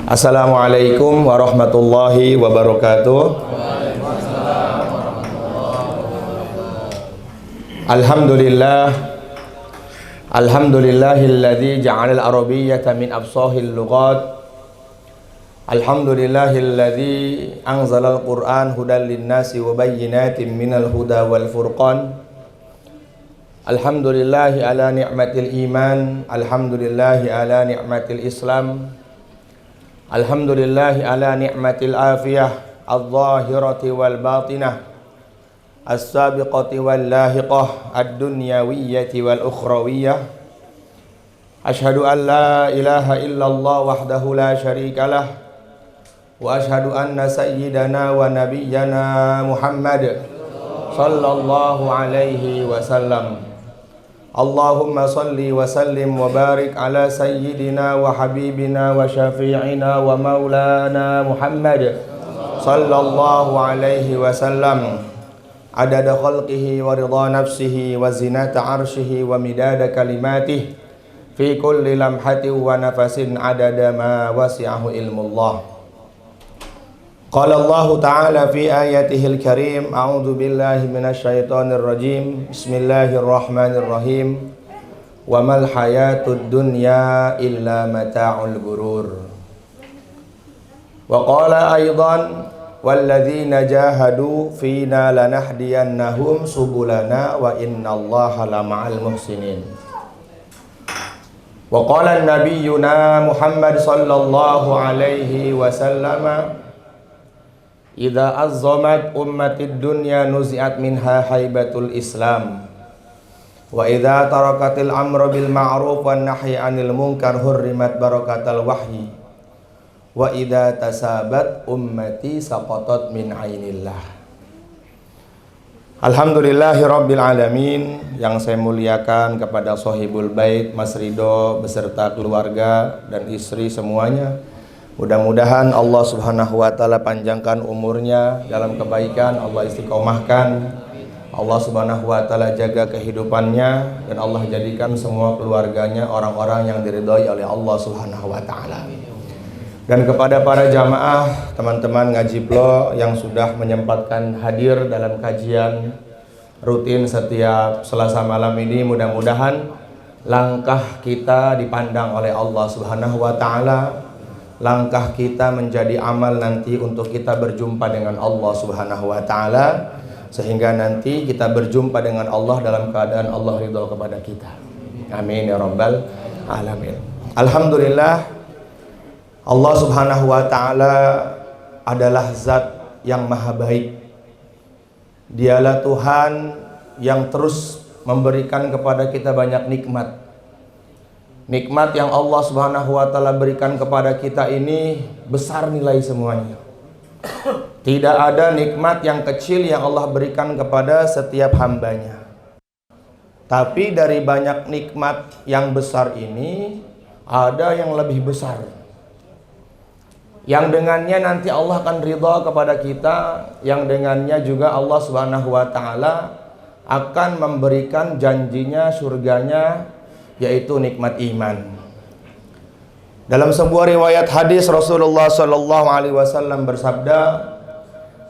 Assalamualaikum warahmatullahi wabarakatuh. Alhamdulillah, alhamdulillahilladzi ja'ala al-arabiyyata min absahil lughat. Alhamdulillahilladzi anzala al-Qur'an hudan lin-nasi wa bayyinatin minal huda wal furqan. Alhamdulillahi ala ni'matil iman, alhamdulillahi ala ni'matil islam, alhamdulillahi ala ni'matil afiyah adh-dhahirati wal batinah, as-sabiqati wal lahiqah, ad-dunyawiyyati wal ukhrawiyyah. Ashhadu an la ilaha illallah wahdahu la syarikalah, wa ashhadu anna sayyidana wa nabiyyana Muhammad sallallahu alaihi wasallam. Allahumma salli wa sallim wa barik ala sayyidina wa habibina wa syafi'ina wa maulana Muhammad sallallahu alaihi wasallam, adada khalqihi wa ridha nafsihi wa zinata arshihi wa midada kalimatih fi kulli lamhatin wa nafasin adada ma wasi'ahu ilmullah. Qala Allah Ta'ala fi ayatihil karim, a'udzu billahi minasyaitonir rajim, bismillahirrahmanirrahim, wa mal hayatud dunya illa mata'ul gurur. Wa qala aidan walladzina jahadu fina lanahdiyannahum subulana wa innallaha lama'al muhsinin. Wa qala nabiyyuna Muhammad sallallahu alaihi wasallam, idza azzamat ummatid dunya nuzi'at minha haibatul islam, wa idza tarakatil amra bil ma'ruf wan nahyi 'anil munkar hurrimat barakatal wahyi, wa idza tasabat ummati saqatat min 'ainillah. Alhamdulillahi rabbil alamin. Yang saya muliakan kepada sahibul bait Mas Ridho beserta keluarga dan istri semuanya, mudah-mudahan Allah Subhanahu wa Ta'ala panjangkan umurnya dalam kebaikan, Allah istiqomahkan, Allah Subhanahu wa Ta'ala jaga kehidupannya, dan Allah jadikan semua keluarganya orang-orang yang diridhai oleh Allah Subhanahu wa Ta'ala. Dan kepada para jamaah, teman-teman ngaji Plo yang sudah menyempatkan hadir dalam kajian rutin setiap Selasa malam ini, mudah-mudahan langkah kita dipandang oleh Allah Subhanahu wa Ta'ala. Langkah kita menjadi amal nanti untuk kita berjumpa dengan Allah Subhanahu wa Ta'ala, sehingga nanti kita berjumpa dengan Allah dalam keadaan Allah ridho kepada kita. Amin ya rabbal alamin. Alhamdulillah, Allah Subhanahu wa Ta'ala adalah zat yang maha baik. Dialah Tuhan yang terus memberikan kepada kita banyak nikmat. Nikmat yang Allah Subhanahu wa Ta'ala berikan kepada kita ini besar nilai semuanya. Tidak ada nikmat yang kecil yang Allah berikan kepada setiap hambanya. Tapi dari banyak nikmat yang besar ini, ada yang lebih besar, yang dengannya nanti Allah akan ridha kepada kita, yang dengannya juga Allah Subhanahu wa Ta'ala akan memberikan janjinya surganya, yaitu nikmat iman. Dalam sebuah riwayat hadis, Rasulullah sallallahu alaihi wasallam bersabda,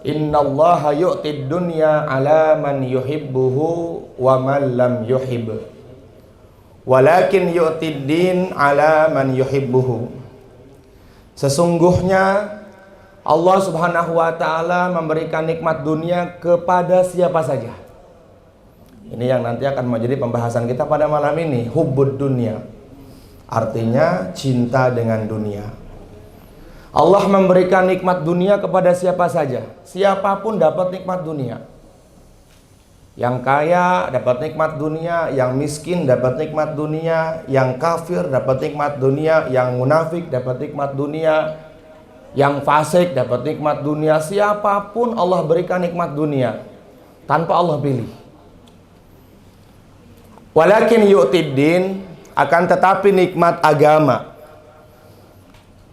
innallaha yu'tid dunya ala man yuhibbuhu wa man lam yuhib, walakin yu'tid din ala man yuhibbuhu. Sesungguhnya Allah Subhanahu wa Ta'ala memberikan nikmat dunia kepada siapa saja. Ini yang nanti akan menjadi pembahasan kita pada malam ini, hubbud dunia. Artinya cinta dengan dunia. Allah memberikan nikmat dunia kepada siapa saja. Siapapun dapat nikmat dunia. Yang kaya dapat nikmat dunia, yang miskin dapat nikmat dunia, yang kafir dapat nikmat dunia, yang munafik dapat nikmat dunia, yang fasik dapat nikmat dunia. Siapapun Allah berikan nikmat dunia tanpa Allah pilih. Walakin yu'tiddin, akan tetapi nikmat agama,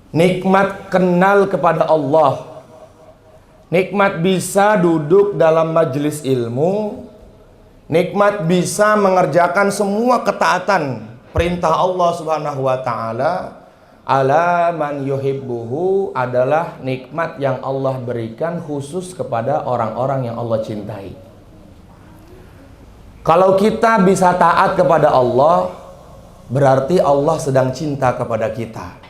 nikmat kenal kepada Allah, nikmat bisa duduk dalam majelis ilmu, nikmat bisa mengerjakan semua ketaatan perintah Allah Subhanahu wa Ta'ala, ala man yuhibbuhu adalah nikmat yang Allah berikan khusus kepada orang-orang yang Allah cintai. Kalau kita bisa taat kepada Allah, berarti Allah sedang cinta kepada kita.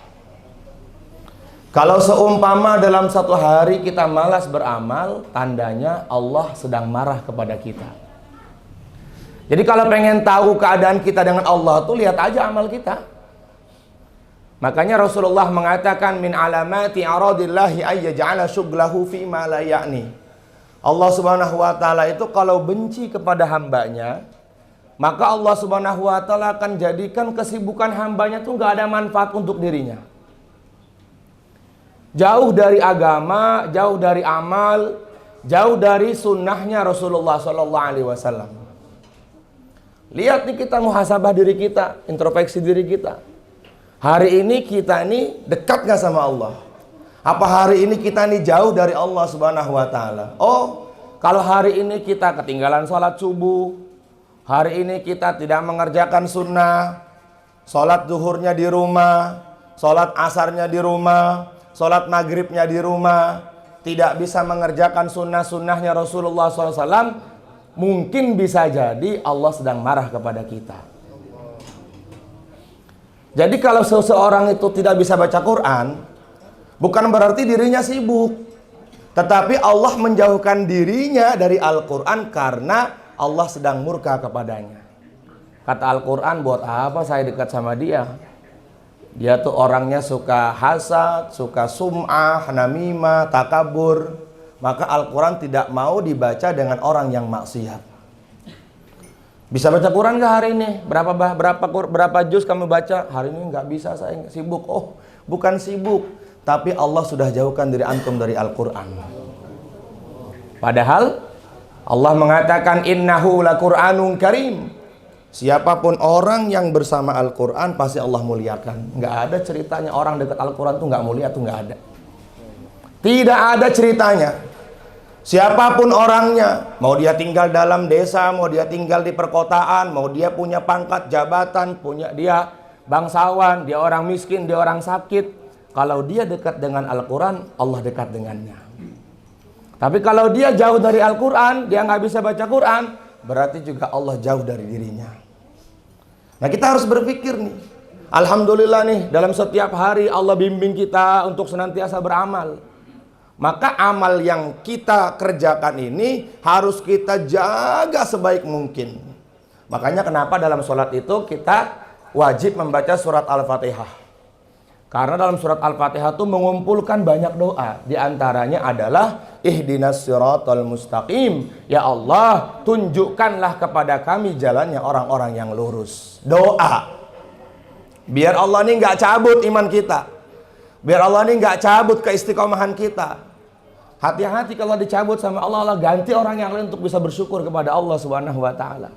Kalau seumpama dalam satu hari kita malas beramal, tandanya Allah sedang marah kepada kita. Jadi kalau pengen tahu keadaan kita dengan Allah tuh lihat aja amal kita. Makanya Rasulullah mengatakan min alamati aradillahi ayyaj'ala syughlahu fi ma la ya'ni. Allah Subhanahu wa taala itu kalau benci kepada hambanya, maka Allah Subhanahu wa taala akan jadikan kesibukan hambanya tuh nggak ada manfaat untuk dirinya. Jauh dari agama, jauh dari amal, jauh dari sunnahnya Rasulullah SAW. Lihat nih kita muhasabah diri kita, introspeksi diri kita. Hari ini kita ini dekat gak sama Allah? Apa hari ini kita ini jauh dari Allah Subhanahu wa taala? Oh, kalau hari ini kita ketinggalan sholat subuh, hari ini kita tidak mengerjakan sunnah, sholat zuhurnya di rumah, sholat asarnya di rumah, sholat maghribnya di rumah, tidak bisa mengerjakan sunnah-sunnahnya Rasulullah SAW, mungkin bisa jadi Allah sedang marah kepada kita. Jadi kalau seseorang itu tidak bisa baca Quran, bukan berarti dirinya sibuk, tetapi Allah menjauhkan dirinya dari Al-Quran karena Allah sedang murka kepadanya. Kata Al-Quran, buat apa saya dekat sama dia? Dia tuh orangnya suka hasad, suka sum'ah, namimah, takabur. Maka Al-Quran tidak mau dibaca dengan orang yang maksiat. Bisa baca Quran gak hari ini? Berapa juz kamu baca? Hari ini nggak bisa, saya sibuk. Oh, bukan sibuk, tapi Allah sudah jauhkan diri antum dari Al-Quran. Padahal Allah mengatakan innahu laqur'anun karim. Siapapun orang yang bersama Al-Quran pasti Allah muliakan. Nggak ada ceritanya orang dekat Al-Quran tuh nggak mulia, tuh nggak ada. Tidak ada ceritanya. Siapapun orangnya, mau dia tinggal dalam desa, mau dia tinggal di perkotaan, mau dia punya pangkat jabatan, punya dia bangsawan, dia orang miskin, dia orang sakit, kalau dia dekat dengan Al-Quran, Allah dekat dengannya. Tapi kalau dia jauh dari Al-Quran, dia nggak bisa baca Quran, berarti juga Allah jauh dari dirinya. Nah, kita harus berpikir nih, alhamdulillah nih, dalam setiap hari Allah bimbing kita untuk senantiasa beramal. Maka amal yang kita kerjakan ini harus kita jaga sebaik mungkin. Makanya kenapa dalam sholat itu kita wajib membaca surat Al-Fatihah. Karena dalam surat Al-Fatihah itu mengumpulkan banyak doa. Di antaranya adalah ihdinas siratal mustaqim. Ya Allah, tunjukkanlah kepada kami jalannya orang-orang yang lurus. Doa. Biar Allah ini nggak cabut iman kita. Biar Allah ini nggak cabut keistiqomahan kita. Hati-hati kalau dicabut sama Allah, Allah ganti orang yang lain untuk bisa bersyukur kepada Allah Subhanahu wa taala.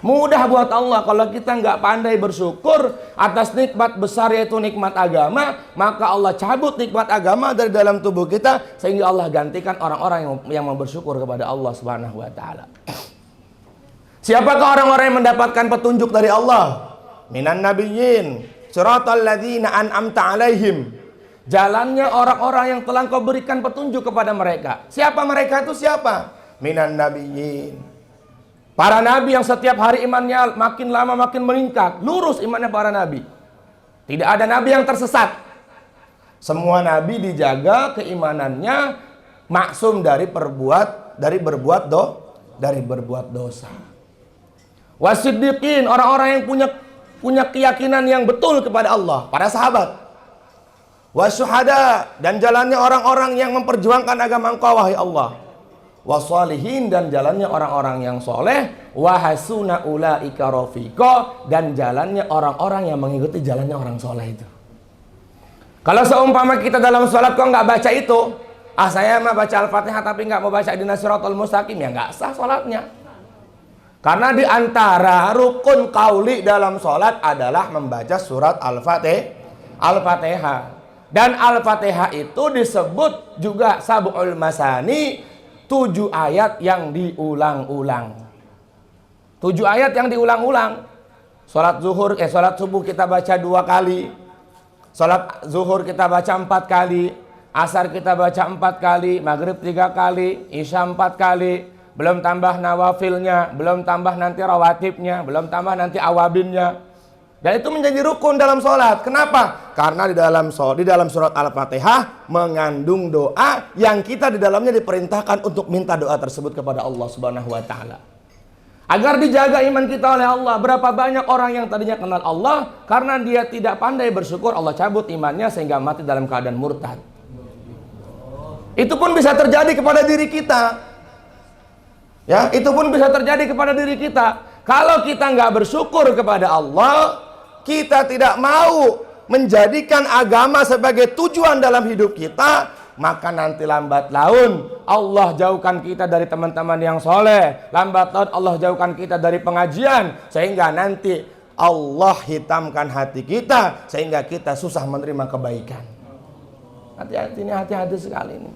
Mudah buat Allah kalau kita nggak pandai bersyukur atas nikmat besar yaitu nikmat agama, maka Allah cabut nikmat agama dari dalam tubuh kita sehingga Allah gantikan orang-orang yang mau bersyukur kepada Allah Subhanahu wa taala. Siapakah orang-orang yang mendapatkan petunjuk dari Allah? Minan nabiyyin, siratal ladzina an'amta 'alaihim. Jalannya orang-orang yang telah Kau berikan petunjuk kepada mereka. Siapa mereka itu siapa? Minan nabiyyin. Para nabi yang setiap hari imannya makin lama makin meningkat. Lurus imannya para nabi. Tidak ada nabi yang tersesat. Semua nabi dijaga keimanannya, maksum dari berbuat dosa. Wasiddiqin, orang-orang yang punya keyakinan yang betul kepada Allah, para sahabat. Wasyuhada, dan jalannya orang-orang yang memperjuangkan agama Engkau wahai Allah. Wasalihin, dan jalannya orang-orang yang soleh. Wahasuna ulaika rafiqa, dan jalannya orang-orang yang mengikuti jalannya orang soleh itu. Kalau seumpama kita dalam sholat kok nggak baca itu, saya mah baca Al-Fatihah tapi nggak mau baca ihdinas siratal mustaqim, ya nggak sah sholatnya. Karena di antara rukun qauli dalam sholat adalah membaca surat Al-Fatihah. Dan Al-Fatihah itu disebut juga sab'ul masani, 7 ayat yang diulang-ulang. 7 ayat yang diulang-ulang. Sholat subuh kita baca 2 kali. Salat zuhur kita baca 4 kali, asar kita baca 4 kali, maghrib 3 kali, isya 4 kali, belum tambah nawafilnya, belum tambah nanti rawatibnya, belum tambah nanti awabinnya. Dan itu menjadi rukun dalam sholat. Kenapa? Karena di dalam surat Al-Fatihah mengandung doa yang kita di dalamnya diperintahkan untuk minta doa tersebut kepada Allah Subhanahu wa taala. Agar dijaga iman kita oleh Allah. Berapa banyak orang yang tadinya kenal Allah, karena dia tidak pandai bersyukur, Allah cabut imannya sehingga mati dalam keadaan murtad. Itu pun bisa terjadi kepada diri kita. Ya, itu pun bisa terjadi kepada diri kita. Kalau kita nggak bersyukur kepada Allah, kita tidak mau menjadikan agama sebagai tujuan dalam hidup kita, maka nanti lambat laun Allah jauhkan kita dari teman-teman yang soleh, lambat laun Allah jauhkan kita dari pengajian, sehingga nanti Allah hitamkan hati kita sehingga kita susah menerima kebaikan. Hati-hati, ini hati-hati sekali ini.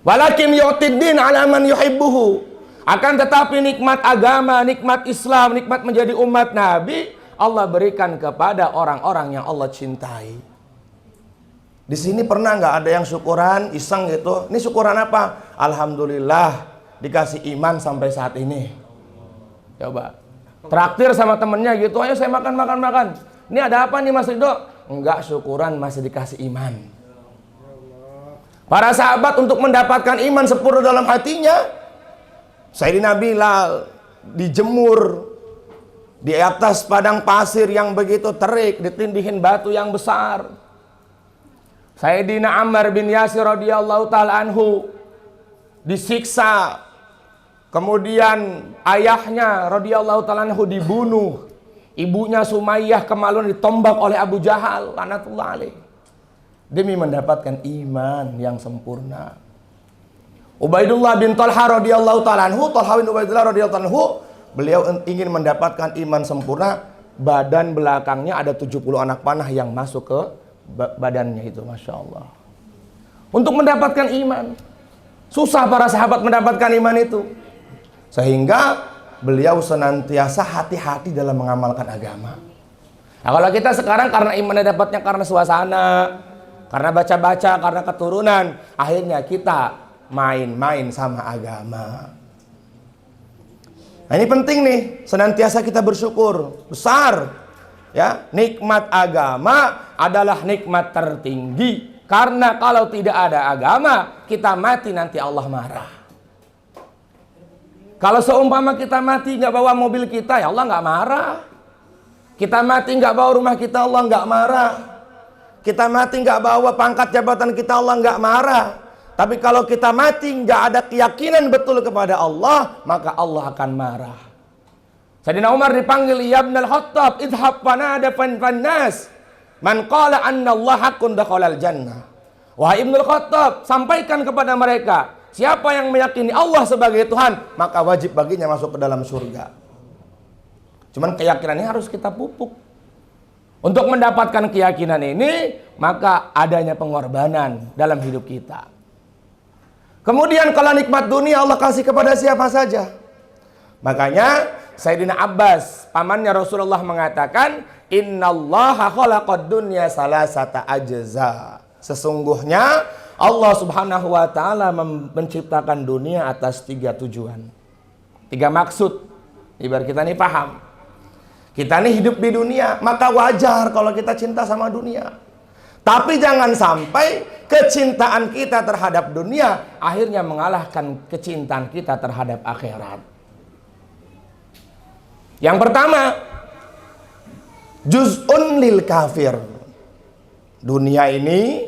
Walakin yu'tiddin ala man yuhibbuhu. Akan tetapi nikmat agama, nikmat Islam, nikmat menjadi umat Nabi, Allah berikan kepada orang-orang yang Allah cintai. Di sini pernah nggak ada yang syukuran iseng gitu? Ini syukuran apa? Alhamdulillah dikasih iman sampai saat ini. Coba traktir sama temennya gitu, ayo saya makan. Ini ada apa nih Mas Ridho? Enggak, syukuran masih dikasih iman. Para sahabat untuk mendapatkan iman sempurna dalam hatinya, Sayyidina Bilal dijemur di atas padang pasir yang begitu terik, ditindihin batu yang besar. Sayyidina Ammar bin Yasir radhiyallahu taala anhu disiksa. Kemudian ayahnya radhiyallahu taala anhu dibunuh. Ibunya Sumayyah kemaluan ditombak oleh Abu Jahal laknatullah alaih, demi mendapatkan iman yang sempurna. Ubaidullah bin Talha radhiyallahu taala anhu, Talha bin Ubaidullah radhiyallahu taala anhu, beliau ingin mendapatkan iman sempurna. Badan belakangnya ada 70 anak panah yang masuk ke badannya itu, Masya Allah. Untuk mendapatkan iman, susah para sahabat mendapatkan iman itu. Sehingga beliau senantiasa hati-hati dalam mengamalkan agama. Nah, kalau kita sekarang karena imannya dapatnya karena suasana, karena baca-baca, karena keturunan, akhirnya kita main-main sama agama. Nah, ini penting nih, senantiasa kita bersyukur besar. Ya, nikmat agama adalah nikmat tertinggi. Karena kalau tidak ada agama, kita mati nanti Allah marah. Kalau seumpama kita mati nggak bawa mobil kita, ya Allah nggak marah. Kita mati nggak bawa rumah kita, Allah nggak marah. Kita mati nggak bawa pangkat jabatan kita, Allah nggak marah. Tapi kalau kita mati nggak ada keyakinan betul kepada Allah, maka Allah akan marah. Sayyidina Umar dipanggil, ya Ibnul Khattab, idhab fanada fannas man qala anna Allah haqqun dakhalal jannah. Wahai Ibnul Khattab, sampaikan kepada mereka, siapa yang meyakini Allah sebagai Tuhan, maka wajib baginya masuk ke dalam surga. Cuman keyakinan ini harus kita pupuk. Untuk mendapatkan keyakinan ini, maka adanya pengorbanan dalam hidup kita. Kemudian kalau nikmat dunia Allah kasih kepada siapa saja. Makanya Sayyidina Abbas, pamannya Rasulullah, mengatakan, innallaha khalaqad dunya salasata ajza. Sesungguhnya Allah Subhanahu wa taala menciptakan dunia atas 3 tujuan. 3 maksud. Ibarat kita nih paham. Kita nih hidup di dunia, maka wajar kalau kita cinta sama dunia. Tapi jangan sampai kecintaan kita terhadap dunia akhirnya mengalahkan kecintaan kita terhadap akhirat. Yang pertama, juz'un lil kafir. Dunia ini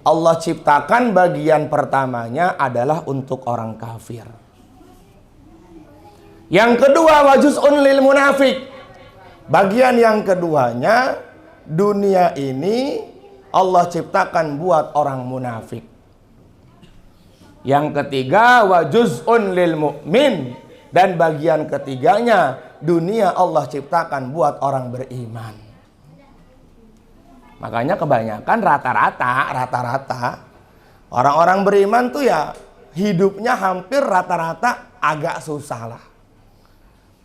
Allah ciptakan bagian pertamanya adalah untuk orang kafir. Yang kedua, wa juz'un lil munafik. Bagian yang keduanya, dunia ini Allah ciptakan buat orang munafik. Yang ketiga, wa juz'un lil mu'min. Dan bagian ketiganya, dunia Allah ciptakan buat orang beriman. Makanya kebanyakan rata-rata orang-orang beriman tuh ya hidupnya hampir rata-rata agak susah lah.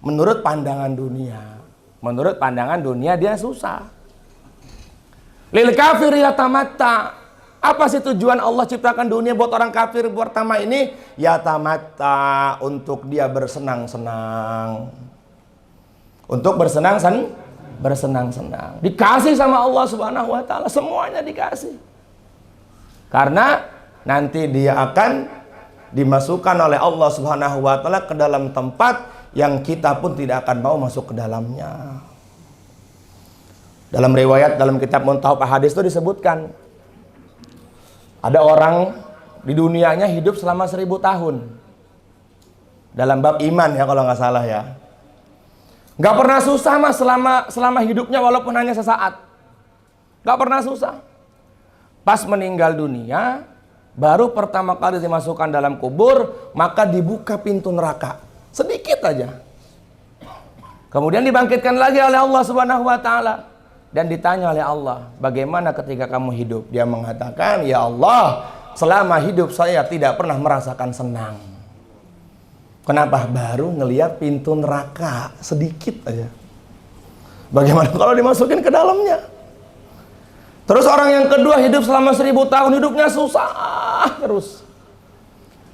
Menurut pandangan dunia. Menurut pandangan dunia dia susah. Lil kafir yatamatta. Apa sih tujuan Allah ciptakan dunia buat orang kafir pertama ini? Yatamatta, untuk dia bersenang-senang. Untuk bersenang-senang. Dikasih sama Allah Subhanahu wa taala, semuanya dikasih. Karena nanti dia akan dimasukkan oleh Allah Subhanahu wa taala ke dalam tempat yang kita pun tidak akan mau masuk ke dalamnya. Dalam riwayat dalam kitab Muntahab Ahadits itu disebutkan ada orang di dunianya hidup selama 1000 tahun. Dalam bab iman ya kalau nggak salah ya. Nggak pernah susah mas selama hidupnya walaupun hanya sesaat. Nggak pernah susah. Pas meninggal dunia, baru pertama kali dimasukkan dalam kubur, maka dibuka pintu neraka. Sedikit aja. Kemudian dibangkitkan lagi oleh Allah Subhanahu wa taala. Dan ditanya oleh Allah, bagaimana ketika kamu hidup? Dia mengatakan, ya Allah, selama hidup saya tidak pernah merasakan senang. Kenapa? Baru ngelihat pintu neraka sedikit aja. Bagaimana kalau dimasukin ke dalamnya? Terus orang yang kedua hidup selama 1000 tahun, hidupnya susah terus.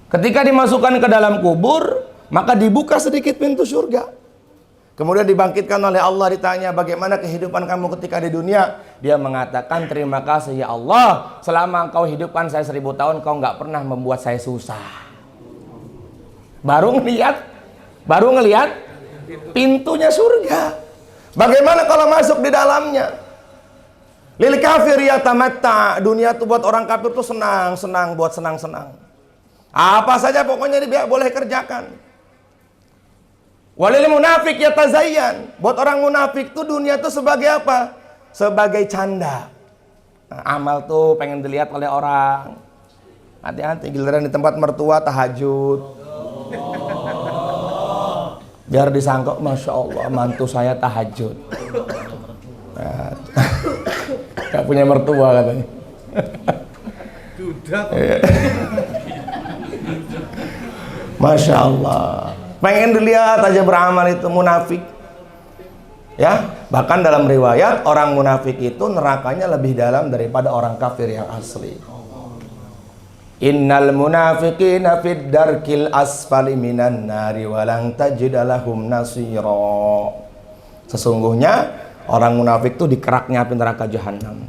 Ketika dimasukkan ke dalam kubur, maka dibuka sedikit pintu surga. Kemudian dibangkitkan oleh Allah, ditanya bagaimana kehidupan kamu ketika di dunia. Dia mengatakan, terima kasih ya Allah, selama engkau hidupkan saya 1000 tahun, kau nggak pernah membuat saya susah. Baru ngelihat pintunya surga. Bagaimana kalau masuk di dalamnya? Lil kafir yatamatta, dunia itu buat orang kafir tuh senang-senang, buat senang-senang. Apa saja pokoknya dia boleh kerjakan. Walil munafik yatazayyan, buat orang munafik tuh dunia tuh sebagai apa? Sebagai canda. Nah, amal tuh pengen dilihat oleh orang. Hati-hati giliran di tempat mertua tahajud. Biar disangka, masya Allah mantu saya tahajud. Nah, gak punya mertua katanya. Masya Allah. Pengen dilihat aja beramal itu munafik. Ya, bahkan dalam riwayat orang munafik itu nerakanya lebih dalam daripada orang kafir yang asli. Innal munafiqina fid darkil asfali minan nari walang tajid lahum nasira. Sesungguhnya orang munafik itu di keraknya api neraka jahanam.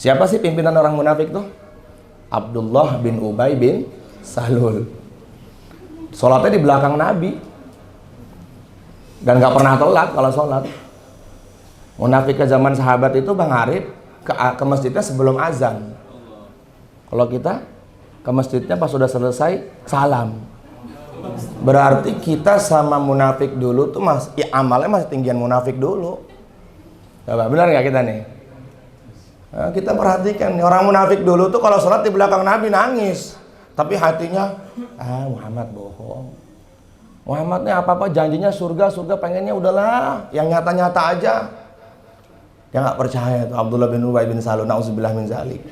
Siapa sih pimpinan orang munafik tuh? Abdullah bin Ubay bin Salul. Sholatnya di belakang Nabi dan gak pernah telat kalau sholat. Munafik ke zaman sahabat itu Bang Arif ke masjidnya sebelum azan. Kalau kita ke masjidnya pas sudah selesai salam. Berarti kita sama munafik dulu tuh amalnya masih tinggian munafik dulu. Coba benar nggak kita nih? Nah, kita perhatikan orang munafik dulu tuh kalau sholat di belakang Nabi nangis. Tapi hatinya, Muhammad bohong. Muhammadnya apa-apa janjinya surga, pengennya udahlah, yang nyata-nyata aja. Dia nggak percaya tuh Abdullah bin Ubay bin Salul, na'udzubillah min zalik.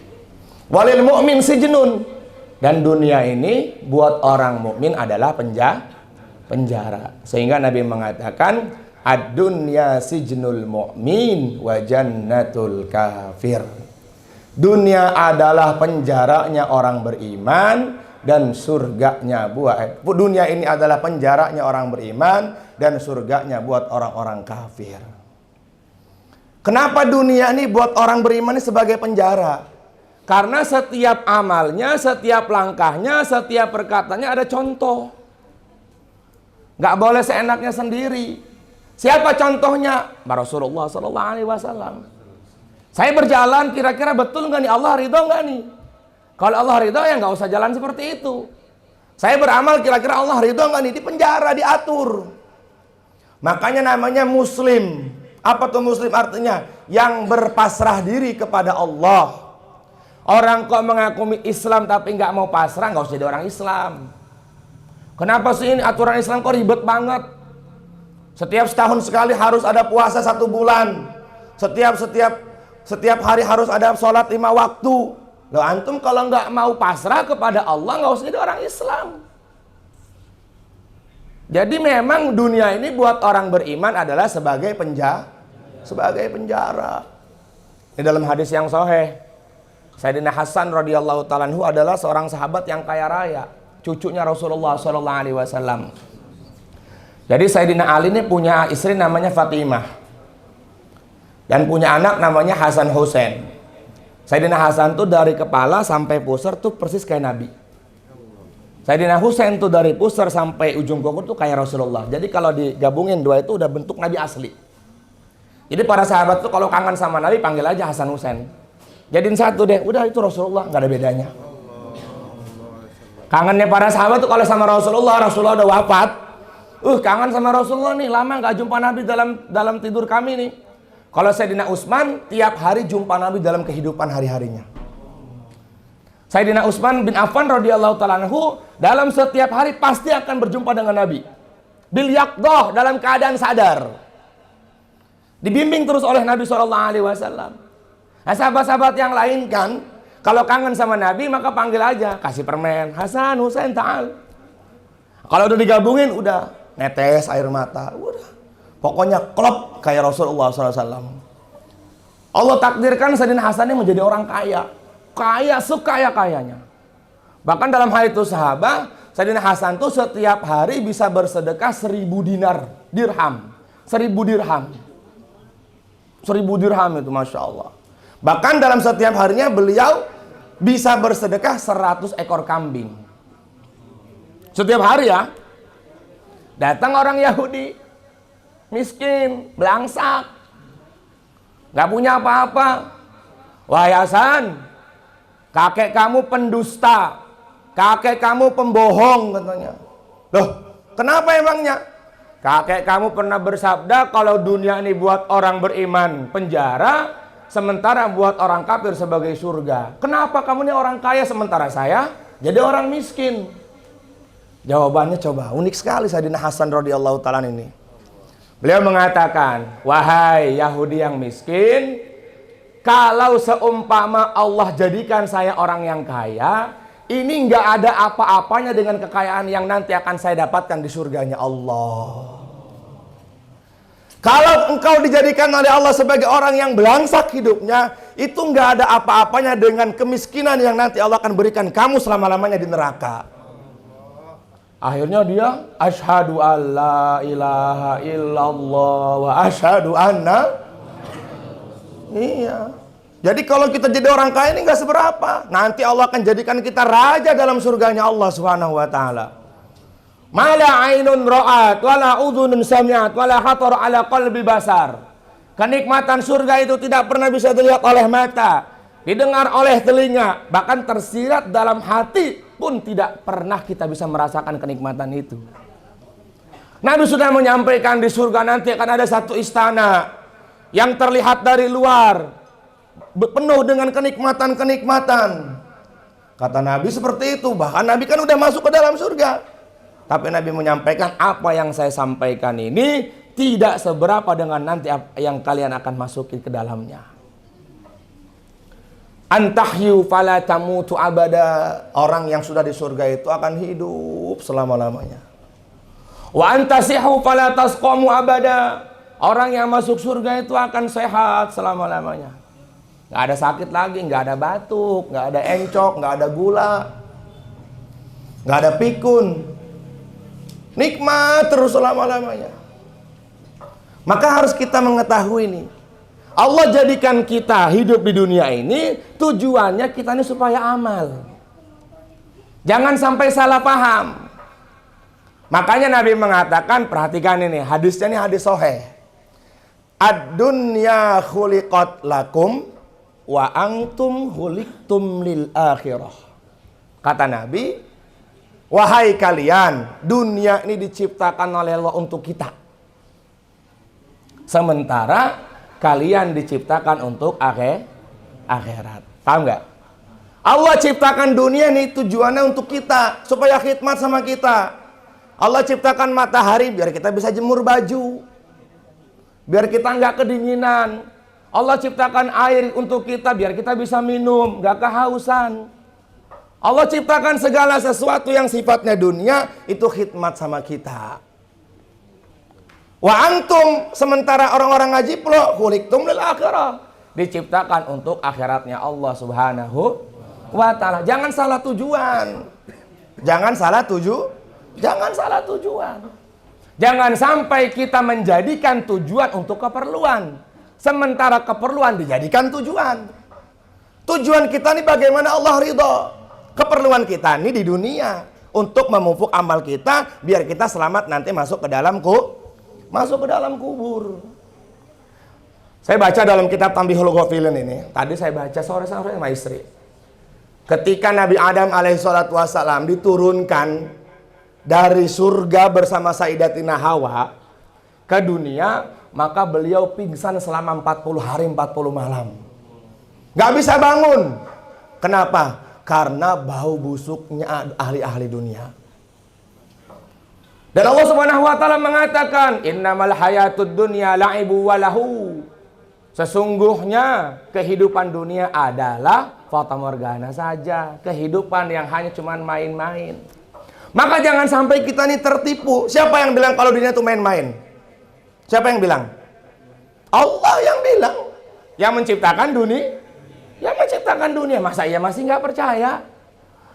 Walil mu'min sijnun. Dan dunia ini buat orang mukmin adalah penjara. Sehingga Nabi mengatakan, ad-dunya sijnul mu'min wa jannatul kafir. Dunia adalah penjaranya orang beriman dan surganya dunia ini adalah penjaranya orang beriman dan surganya buat orang-orang kafir. Kenapa dunia ini buat orang beriman ini sebagai penjara? Karena setiap amalnya, setiap langkahnya, setiap perkataannya ada contoh. Nggak boleh seenaknya sendiri. Siapa contohnya? Rasulullah SAW. Saya berjalan, kira-kira betul nggak nih? Allah ridho nggak nih? Kalau Allah ridho ya nggak usah jalan seperti itu. Saya beramal, kira-kira Allah ridho nggak nih? Di penjara, diatur. Makanya namanya muslim. Apa tuh muslim artinya? Yang berpasrah diri kepada Allah. Orang kok mengakui Islam tapi nggak mau pasrah, nggak usah jadi orang Islam. Kenapa sih ini aturan Islam kok ribet banget? Setiap setahun sekali harus ada puasa 1 bulan. Setiap hari harus ada sholat 5 waktu. Loh antum kalau nggak mau pasrah kepada Allah nggak usah jadi orang Islam. Jadi memang dunia ini buat orang beriman adalah sebagai penjara. Di dalam hadis yang sahih, Sayyidina Hasan radhiyallahu ta'ala anhu adalah seorang sahabat yang kaya raya, cucunya Rasulullah sallallahu alaihi wasallam. Jadi Sayyidina Ali ini punya istri namanya Fatimah dan punya anak namanya Hasan Husain. Sayyidina Hasan tuh dari kepala sampai pusar tuh persis kayak Nabi. Sayyidina Husain tuh dari pusar sampai ujung kuku tuh kayak Rasulullah. Jadi kalau digabungin dua itu udah bentuk Nabi asli. Jadi para sahabat tuh kalau kangen sama Nabi panggil aja Hasan Husain. Jadiin satu deh, udah itu Rasulullah, nggak ada bedanya. Kangennya para sahabat tuh kalau sama Rasulullah udah wafat. Kangen sama Rasulullah nih, lama nggak jumpa Nabi dalam tidur kami nih. Kalau Sayyidina Utsman tiap hari jumpa Nabi dalam kehidupan hari-harinya. Sayyidina Utsman bin Affan radhiyallahu ta'ala anhu dalam setiap hari pasti akan berjumpa dengan Nabi. Bil yaqdah, dalam keadaan sadar. Dibimbing terus oleh Nabi SAW. Nah, sahabat-sahabat yang lain kan, kalau kangen sama Nabi maka panggil aja, kasih permen, Hasan, Husain, ta'al. Kalau udah digabungin udah netes air mata, udah. Pokoknya klop kayak Rasulullah SAW. Allah takdirkan Sayyidina Hasan ini menjadi orang kaya. Kaya sekaya-kayanya. Bahkan dalam hal itu sahabat, Sayyidina Hasan tuh setiap hari bisa bersedekah 1000 dirham. 1000 dirham. 1000 dirham itu Masya Allah. Bahkan dalam setiap harinya beliau bisa bersedekah 100 ekor kambing. Setiap hari ya. Datang orang Yahudi. Miskin, belangsak, gak punya apa-apa. Wahai Hasan, kakek kamu pendusta, kakek kamu pembohong katanya. Loh, kenapa emangnya? Kakek kamu pernah bersabda kalau dunia ini buat orang beriman penjara, sementara buat orang kafir sebagai surga. Kenapa kamu ini orang kaya sementara saya jadi orang miskin? Jawabannya coba unik sekali Sayyidina Hasan radhiyallahu ta'ala ini. Beliau mengatakan, wahai Yahudi yang miskin, kalau seumpama Allah jadikan saya orang yang kaya, ini nggak ada apa-apanya dengan kekayaan yang nanti akan saya dapatkan di surganya Allah. Kalau engkau dijadikan oleh Allah sebagai orang yang belangsak hidupnya, itu nggak ada apa-apanya dengan kemiskinan yang nanti Allah akan berikan kamu selama-lamanya di neraka. Akhirnya dia asyhadu alla ilaha illallah wa asyhadu anna. Iya. Jadi kalau kita jadi orang kaya ini nggak seberapa. Nanti Allah akan jadikan kita raja dalam surganya Allah Subhanahu wa taala. Mala ainun ra'at wala udhunun sami'at wala khatar ala qalbi basar. Kenikmatan surga itu tidak pernah bisa dilihat oleh mata, didengar oleh telinga, bahkan tersirat dalam hati pun tidak pernah kita bisa merasakan kenikmatan itu. Nabi sudah menyampaikan di surga nanti akan ada satu istana yang terlihat dari luar penuh dengan kenikmatan-kenikmatan. Kata Nabi seperti itu. Bahkan Nabi kan udah masuk ke dalam surga. Tapi Nabi menyampaikan apa yang saya sampaikan ini tidak seberapa dengan nanti yang kalian akan masuki ke dalamnya. Antahyu fala tamutu abada. Orang yang sudah di surga itu akan hidup selama-lamanya. Wa antasihu fala tasqamu abada. Orang yang masuk surga itu akan sehat selama-lamanya. Gak ada sakit lagi, gak ada batuk, gak ada encok, gak ada gula, gak ada pikun. Nikmat terus selama-lamanya. Maka harus kita mengetahui ini. Allah jadikan kita hidup di dunia ini tujuannya kita ini supaya amal. Jangan sampai salah paham. Makanya Nabi mengatakan, perhatikan ini, hadisnya ini hadis sahih. Ad-dunya khuliqat lakum wa antum khuliqtum lil akhirah. Kata Nabi, wahai kalian, dunia ini diciptakan oleh Allah untuk kita. Sementara kalian diciptakan untuk akhirat. Paham nggak? Allah ciptakan dunia ini tujuannya untuk kita, supaya khidmat sama kita. Allah ciptakan matahari biar kita bisa jemur baju, biar kita nggak kedinginan. Allah ciptakan air untuk kita biar kita bisa minum, nggak kehausan. Allah ciptakan segala sesuatu yang sifatnya dunia itu khidmat sama kita. Wa antum, sementara orang-orang ngaji pula khuliqtum lil akhirah, diciptakan untuk akhiratnya Allah Subhanahu wa ta'ala. Jangan salah tujuan. Jangan salah tujuan. Jangan sampai kita menjadikan tujuan untuk keperluan, sementara keperluan dijadikan tujuan. Tujuan kita ini bagaimana Allah ridho. Keperluan kita ini di dunia untuk memupuk amal kita biar kita selamat nanti masuk ke dalam kubur. Saya baca dalam kitab Tanbihul Ghafilin ini. Tadi saya baca sore-sore sama istri. Ketika Nabi Adam alaihissalatu wassalam diturunkan dari surga bersama Sayyidatina Hawa ke dunia, maka beliau pingsan selama 40 hari 40 malam. Gak bisa bangun. Kenapa? Karena bau busuknya ahli-ahli dunia. Dan Allah Subhanahu wa ta'ala mengatakan, innamal hayatud dunya la'ibu walahu. Sesungguhnya kehidupan dunia adalah fatamorgana saja. Kehidupan yang hanya cuman main-main. Maka jangan sampai kita ini tertipu. Siapa yang bilang kalau dunia itu main-main? Siapa yang bilang? Allah yang bilang. Yang menciptakan dunia. Yang menciptakan dunia. Masa ia masih nggak percaya?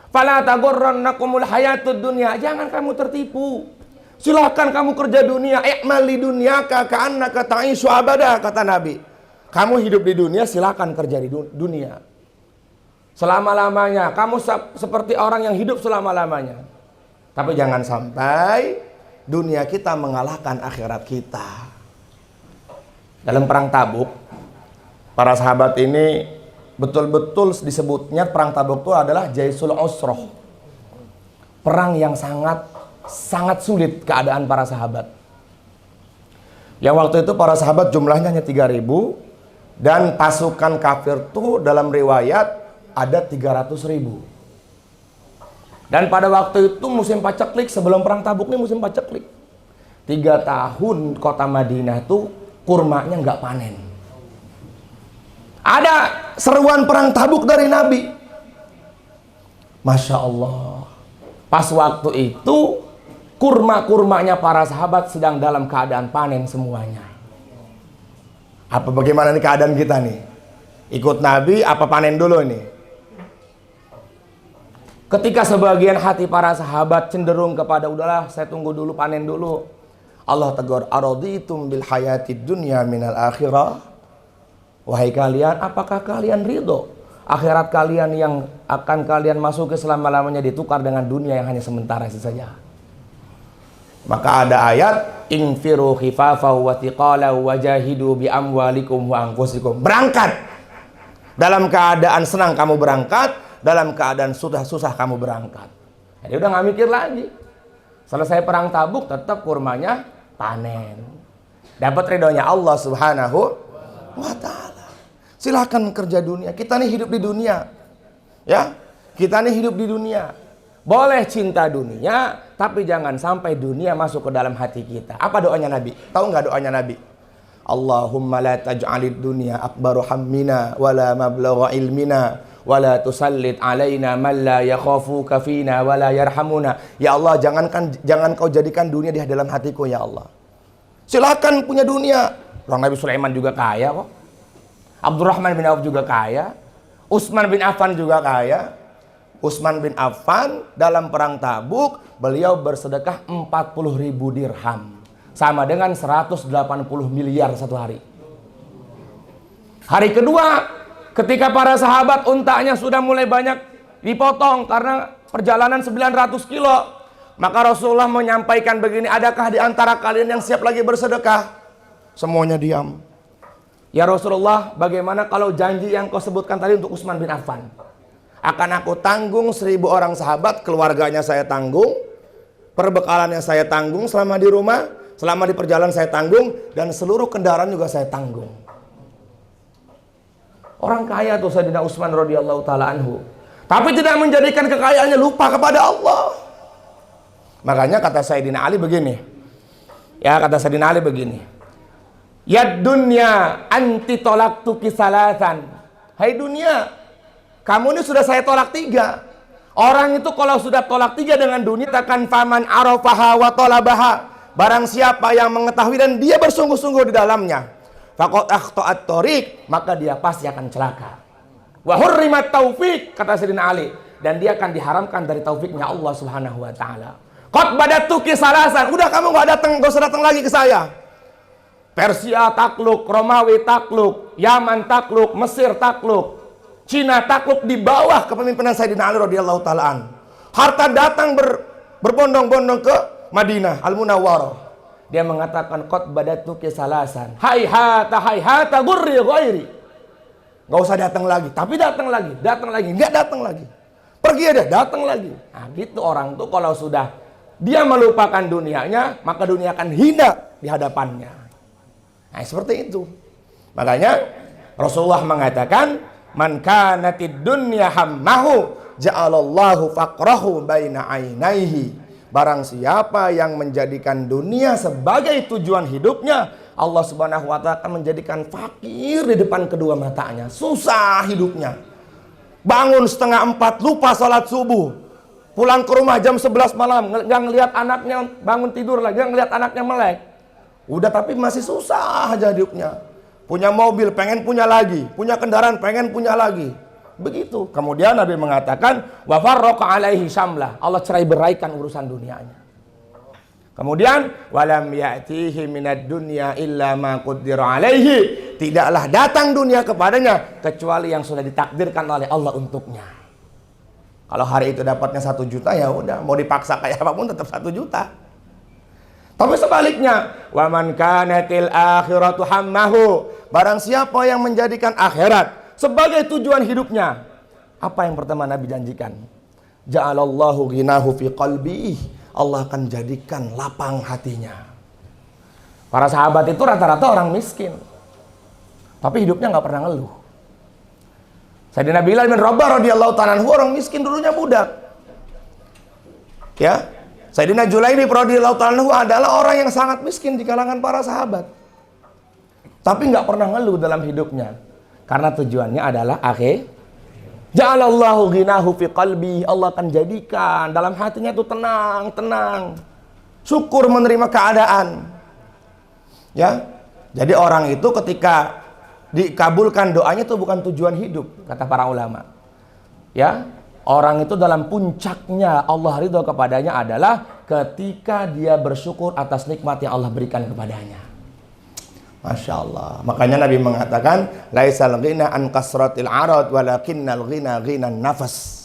Fala tagurrannakumul hayatud dunya. Jangan kamu tertipu. Silahkan kamu kerja dunia. I'mali dunyaka ka'annaka ta'ishu abada, kata Nabi. Kamu hidup di dunia, silakan kerja di dunia selama-lamanya. Kamu seperti orang yang hidup selama-lamanya. Tapi jangan sampai dunia kita mengalahkan akhirat kita. Dalam perang Tabuk, para sahabat ini betul-betul disebutnya perang Tabuk itu adalah Jaisul Usroh. Perang yang sangat sulit keadaan para sahabat. Yang waktu itu para sahabat jumlahnya hanya 3.000. Dan pasukan kafir itu dalam riwayat ada 300.000. Dan pada waktu itu musim paceklik, sebelum perang Tabuk ini musim paceklik. 3 tahun kota Madinah itu kurmanya nggak panen. Ada seruan perang Tabuk dari Nabi. Masya Allah. Pas waktu itu kurma-kurmanya para sahabat sedang dalam keadaan panen semuanya. Apa bagaimana nih keadaan kita nih? Ikut Nabi apa panen dulu nih? Ketika sebagian hati para sahabat cenderung kepada udahlah saya tunggu dulu, panen dulu. Allah tegur, araditum bil hayatid dunya minal akhirah. Wahai kalian, apakah kalian ridho akhirat kalian yang akan kalian masuki selama-lamanya ditukar dengan dunia yang hanya sementara saja? Maka ada ayat infiru khifafa wa thiqala wajahidu bi amwalikum wa anfusikum. Berangkat. Dalam keadaan senang kamu berangkat, dalam keadaan susah kamu berangkat. Jadi udah nggak mikir lagi. Selesai perang Tabuk tetap kurmanya panen. Dapat ridhonya Allah Subhanahu wa ta'ala. Silakan kerja dunia. Kita nih hidup di dunia. Ya. Kita nih hidup di dunia. Boleh cinta dunia, tapi jangan sampai dunia masuk ke dalam hati kita. Apa doanya Nabi? Tahu nggak doanya Nabi? Allahumma la taj'alid dunya akbaru hammina wala mablagha ilmina wala tusallit alaina man la yakhafuka fina wala yarhamuna. Ya Allah, jangan kau jadikan dunia di dalam hatiku ya Allah. Silakan punya dunia. Orang Nabi Sulaiman juga kaya kok. Abdurrahman bin Auf juga kaya. Utsman bin Affan juga kaya. Utsman bin Affan dalam perang Tabuk beliau bersedekah 40.000 dirham, sama dengan 180 miliar satu hari. Hari kedua, ketika para sahabat untanya sudah mulai banyak dipotong karena perjalanan 900 kilo, maka Rasulullah menyampaikan begini, adakah di antara kalian yang siap lagi bersedekah? Semuanya diam. Ya Rasulullah, bagaimana kalau janji yang kau sebutkan tadi untuk Utsman bin Affan? Akan aku tanggung 1.000 orang sahabat, keluarganya saya tanggung, perbekalannya saya tanggung selama di rumah, selama di perjalanan saya tanggung, dan seluruh kendaraan juga saya tanggung. Orang kaya tuh Sayyidina Utsman radhiyallahu taala anhu. Tapi tidak menjadikan kekayaannya lupa kepada Allah. Makanya kata Sayyidina Ali begini. Ya, kata Sayyidina Ali begini. Ya dunya anti tolaktuki salatan. Hai dunia, kamu ini sudah saya tolak 3. Orang itu kalau sudah tolak 3 dengan dunia, takkan faman arafaha wa talabaha. Barang siapa yang mengetahui dan dia bersungguh-sungguh di dalamnya. faqad akhta'at thoriq, maka dia pasti akan celaka. Wa hurrimat taufik, kata Sayyidina Ali, dan dia akan diharamkan dari taufiknya Allah Subhanahu wa taala. Qad badatuki salasan, udah kamu enggak usah datang lagi ke saya. Persia takluk, Romawi takluk, Yaman takluk, Mesir takluk, Cina takluk di bawah kepemimpinan Sayyidina Ali radhiyallahu taala an. Harta datang berbondong-bondong ke Madinah Al-Munawwarah. Dia mengatakan qad badatuki salasan. Hayhata gurri ghairi. Enggak usah datang lagi, tapi datang lagi, enggak datang lagi. Pergi aja, datang lagi. Nah, gitu orang tuh kalau sudah dia melupakan dunianya, maka dunia akan hina di hadapannya. Nah, seperti itu. Makanya Rasulullah mengatakan, man kanatid dunya hammahu ja'alallahu faqrahu baina ainaihi. Barang siapa yang menjadikan dunia sebagai tujuan hidupnya, Allah Subhanahu wa taala akan menjadikan fakir di depan kedua matanya. Susah hidupnya. Bangun 3:30 lupa salat subuh. Pulang ke rumah jam 11 malam, nggak ngelihat anaknya bangun tidur lagi, nggak ngelihat anaknya melek. Udah tapi masih susah aja hidupnya. Punya mobil, pengen punya lagi. Punya kendaraan, pengen punya lagi. Begitu. Kemudian Nabi mengatakan, wa farraqa alaihi syamlah. Allah cerai beraikan urusan dunianya. Kemudian, walam ya'tihi minad dunya illa ma qaddara alaihi. Tidaklah datang dunia kepadanya kecuali yang sudah ditakdirkan oleh Allah untuknya. Kalau hari itu dapatnya 1 juta, ya udah, mau dipaksa kayak apapun tetap 1 juta. Tapi sebaliknya, wa man kanatil akhiratu hammahu, barang siapa yang menjadikan akhirat sebagai tujuan hidupnya, apa yang pertama Nabi janjikan? Ja'alallahu ghinahu fi qalbi, Allah akan jadikan lapang hatinya. Para sahabat itu rata-rata orang miskin, tapi hidupnya nggak pernah ngeluh. Sayyidina Bilal bin Rabah radhiyallahu ta'ala anhu orang miskin, dulunya budak. Ya, Sayyidina Julaibib radhiyallahu ta'ala anhu adalah orang yang sangat miskin di kalangan para sahabat, tapi nggak pernah ngeluh dalam hidupnya, karena tujuannya adalah akhir. Ja'alallahu ghinahu fi qalbi, Allah akan jadikan dalam hatinya itu tenang, syukur menerima keadaan. Ya, jadi orang itu ketika dikabulkan doanya itu bukan tujuan hidup, kata para ulama. Ya, orang itu dalam puncaknya Allah ridho kepadanya adalah ketika dia bersyukur atas nikmat yang Allah berikan kepadanya. Masya Allah. Makanya Nabi mengatakan, laisal ghina an kasratil arad walakinnal ghina ghinan nafas.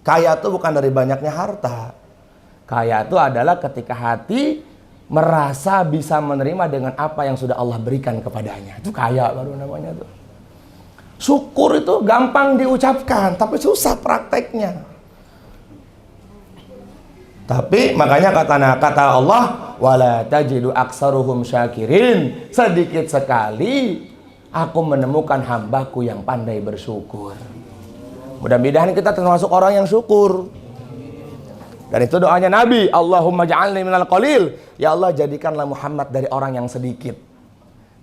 Kaya itu bukan dari banyaknya harta. Kaya itu adalah ketika hati merasa bisa menerima dengan apa yang sudah Allah berikan kepadanya. Itu kaya baru namanya tuh. Syukur itu gampang diucapkan, tapi susah prakteknya. Tapi makanya kata Allah, wala tajidu aksaruhum syakirin. Sedikit sekali aku menemukan hambaku yang pandai bersyukur. Mudah-mudahan kita termasuk orang yang syukur. Dan itu doanya Nabi, Allahumma ja'alni minal qalil. Ya Allah, jadikanlah Muhammad dari orang yang sedikit.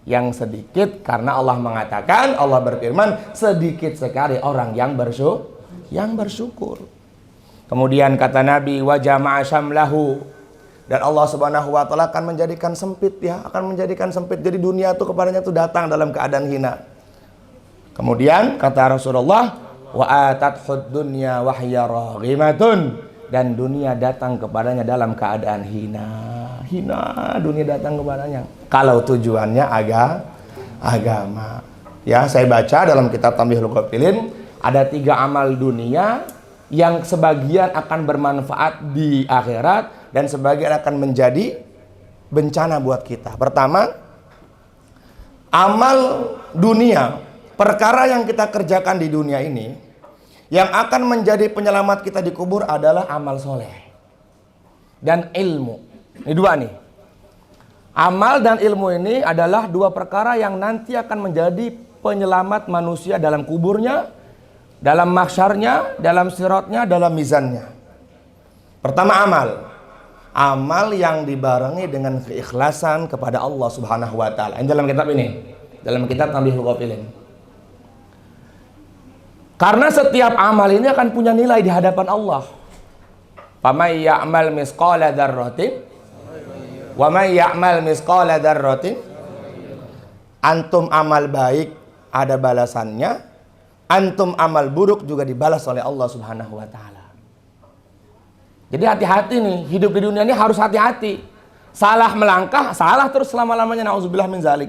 Yang sedikit karena Allah mengatakan, Allah berfirman, sedikit sekali orang yang bersyukur. Kemudian kata Nabi, wa jama'a syamlahu, dan Allah Subhanahu wa taala akan menjadikan sempit, ya, akan menjadikan sempit. Jadi dunia itu kepadanya itu datang dalam keadaan hina. Kemudian kata Rasulullah, wa atathud dunya wa hiya raghimatun, dan dunia datang kepadanya dalam keadaan hina. Dunia datang kepadanya kalau tujuannya agama. Ya, saya baca dalam kitab Tambihul Ghafilin ada 3 amal dunia yang sebagian akan bermanfaat di akhirat dan sebagian akan menjadi bencana buat kita. Pertama, amal dunia, perkara yang kita kerjakan di dunia ini yang akan menjadi penyelamat kita di kubur adalah amal soleh dan ilmu. Ini 2 nih. Amal dan ilmu ini adalah 2 perkara yang nanti akan menjadi penyelamat manusia dalam kuburnya, dalam mahsyarnya, dalam siratnya, dalam mizannya. Pertama, amal yang dibarengi dengan keikhlasan kepada Allah Subhanahu wa taala. Ini dalam kitab ini, dalam kitab Tambihul Ghafilin. Karena setiap amal ini akan punya nilai di hadapan Allah. Faman ya'mal misqala dzarratin wa man ya'mal misqala dzarratin. Antum amal baik ada balasannya, antum amal buruk juga dibalas oleh Allah Subhanahu wa taala. Jadi hati-hati nih, hidup di dunia ini harus hati-hati. Salah melangkah, salah terus selama-lamanya, nauzubillah min zalik.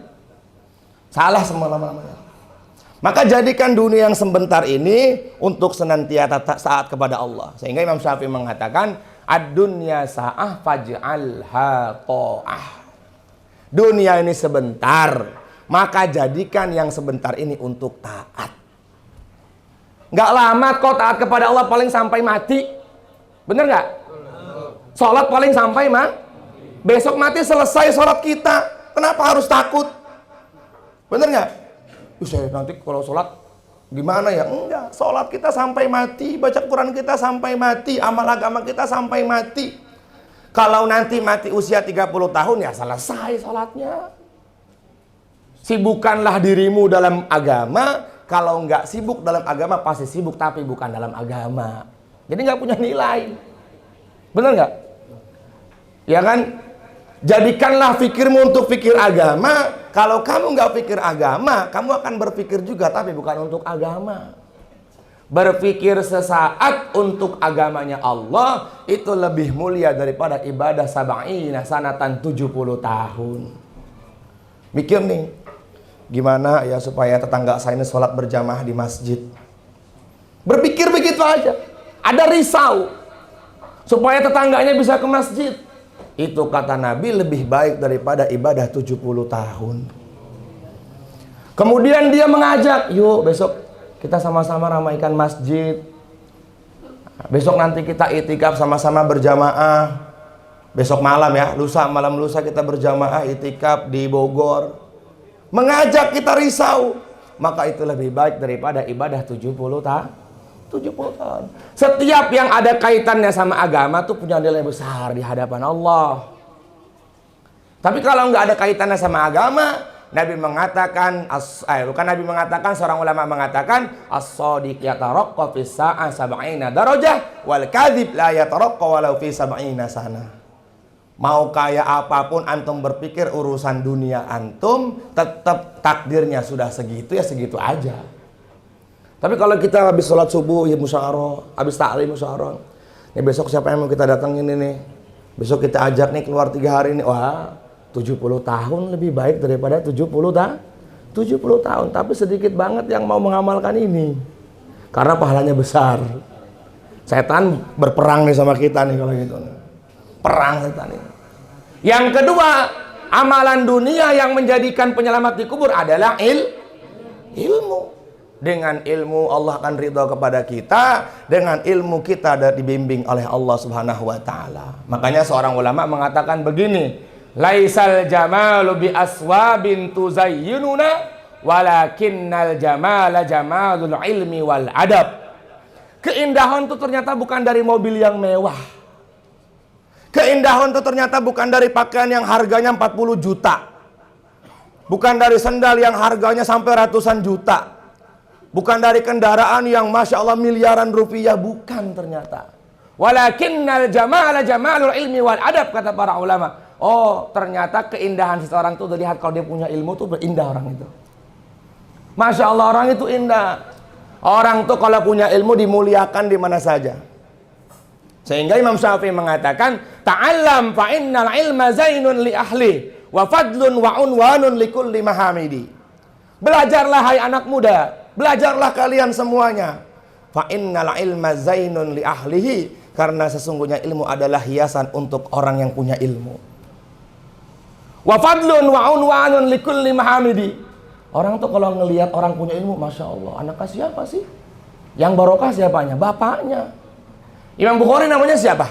Salah selama-lamanya. Maka jadikan dunia yang sebentar ini untuk senantiasa taat kepada Allah. Sehingga Imam Syafi'i mengatakan, ad-dunya sa'ah faj'alha ta'ah. Dunia ini sebentar, maka jadikan yang sebentar ini untuk taat. Nggak lama kau taat kepada Allah, paling sampai mati. Bener nggak? Sholat paling sampai besok mati selesai sholat kita. Kenapa harus takut? Bener nggak? Saya nanti kalau sholat gimana ya? Enggak, sholat kita sampai mati, baca Quran kita sampai mati, amal agama kita sampai mati. Kalau nanti mati usia 30 tahun ya selesai sholatnya. Sibukkanlah dirimu dalam agama. Kalau nggak sibuk dalam agama pasti sibuk tapi bukan dalam agama. Jadi nggak punya nilai. Bener nggak? Ya kan? Jadikanlah pikirmu untuk pikir agama. Kalau kamu nggak pikir agama, kamu akan berpikir juga tapi bukan untuk agama. Berpikir sesaat untuk agamanya Allah itu lebih mulia daripada ibadah sab'ina sanatan 70 tahun. Mikir nih, gimana ya supaya tetangga saya ini sholat berjamaah di masjid. Berpikir begitu aja. Ada risau supaya tetangganya bisa ke masjid. Itu kata Nabi lebih baik daripada ibadah 70 tahun. Kemudian dia mengajak, yuk besok kita sama-sama ramaikan masjid. Besok nanti kita itikaf sama-sama berjamaah. Besok malam ya, malam lusa kita berjamaah itikaf di Bogor. Mengajak kita risau. Maka itu lebih baik daripada ibadah 70 tahun. Setiap yang ada kaitannya sama agama tuh punya nilai besar di hadapan Allah. Tapi kalau nggak ada kaitannya sama agama, Nabi mengatakan, seorang ulama mengatakan, as-shadiq yataraqqa fis sa'a sab'ina darajah wal kadzib la yataraqqa walau fi sab'ina sana. Mau kaya apapun antum berpikir urusan dunia antum, tetap takdirnya sudah segitu ya segitu aja. Tapi kalau kita habis sholat subuh ya musyawarah, habis ta'lim musyawarah. Nih besok siapa yang mau kita datangin ini? Besok kita ajak nih keluar 3 hari ini. Wah, 70 tahun lebih baik daripada 70 tahun. Tapi sedikit banget yang mau mengamalkan ini. Karena pahalanya besar. Setan berperang nih sama kita nih kalau gitu. Perang setan ini. Yang kedua, amalan dunia yang menjadikan penyelamat di kubur adalah ilmu. Dengan ilmu Allah akan ridho kepada kita. Dengan ilmu kita dibimbing oleh Allah Subhanahu wa taala. Makanya seorang ulama mengatakan begini, laisal jamalu bi aswabin tuzayyinuna walakinnal jamala jamalul ilmi wal adab. Keindahan itu ternyata bukan dari mobil yang mewah. Keindahan itu ternyata bukan dari pakaian yang harganya 40 juta. Bukan dari sendal yang harganya sampai ratusan juta. Bukan dari kendaraan yang Masya Allah miliaran rupiah. Bukan ternyata. Walakinnal jamala jamalul ilmi wal adab, kata para ulama. Oh, ternyata keindahan seseorang itu dilihat kalau dia punya ilmu tuh berindah orang itu. Masya Allah, orang itu indah. Orang tuh kalau punya ilmu dimuliakan di mana saja. Sehingga Imam Syafi'i mengatakan, ta'allam fa innal ilma zainun li ahli wa fadlun wa unwanun li kulli mahamidi. Belajarlah hai anak muda. Belajarlah kalian semuanya. Fa innal ilma zainun li ahlihi, karena sesungguhnya ilmu adalah hiasan untuk orang yang punya ilmu. Wa fadlun wa unwanun li kulli mahamidi. Orang tuh kalau ngelihat orang punya ilmu, Masya Allah, anaknya siapa sih? Yang barokah siapanya? Bapaknya. Imam Bukhari namanya siapa?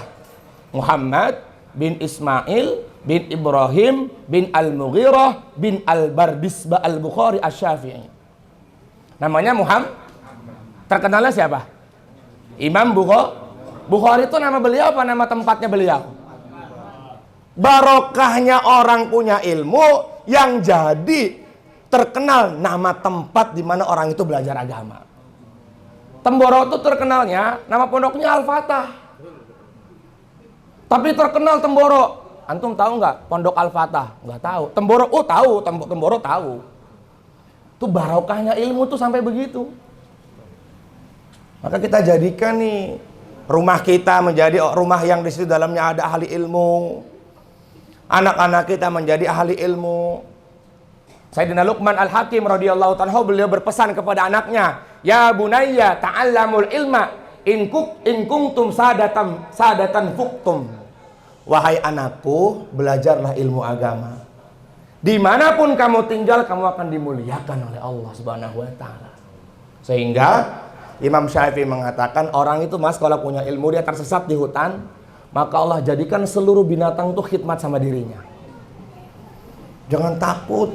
Muhammad bin Ismail bin Ibrahim bin Al-Mughirah bin Al-Bardisbah Al-Bukhari Asy-Syafi'i. Namanya Muhammad. Terkenalnya siapa? Imam Bukhari itu nama beliau apa nama tempatnya beliau? Barokahnya orang punya ilmu yang jadi terkenal nama tempat di mana orang itu belajar agama. Temboro itu terkenalnya nama pondoknya Al-Fatah. Tapi terkenal Temboro. Antum tahu nggak pondok Al-Fatah? Nggak tahu. Temboro, oh tahu. Temboro tahu. Tuh barokahnya ilmu tuh sampai begitu. Maka kita jadikan nih rumah kita menjadi rumah yang di situ dalamnya ada ahli ilmu. Anak-anak kita menjadi ahli ilmu. Sayyidina Luqman Al-Hakim radhiyallahu ta'ala beliau berpesan kepada anaknya, "Ya bunayya ta'allamul ilma in kuntum sadatan fuktum." Wahai anakku, belajarlah ilmu agama. Dimanapun kamu tinggal, kamu akan dimuliakan oleh Allah Subhanahu wa ta'ala. Sehingga Imam Syafi'i mengatakan, orang itu mas kalau punya ilmu, dia tersesat di hutan, maka Allah jadikan seluruh binatang itu khidmat sama dirinya. Jangan takut.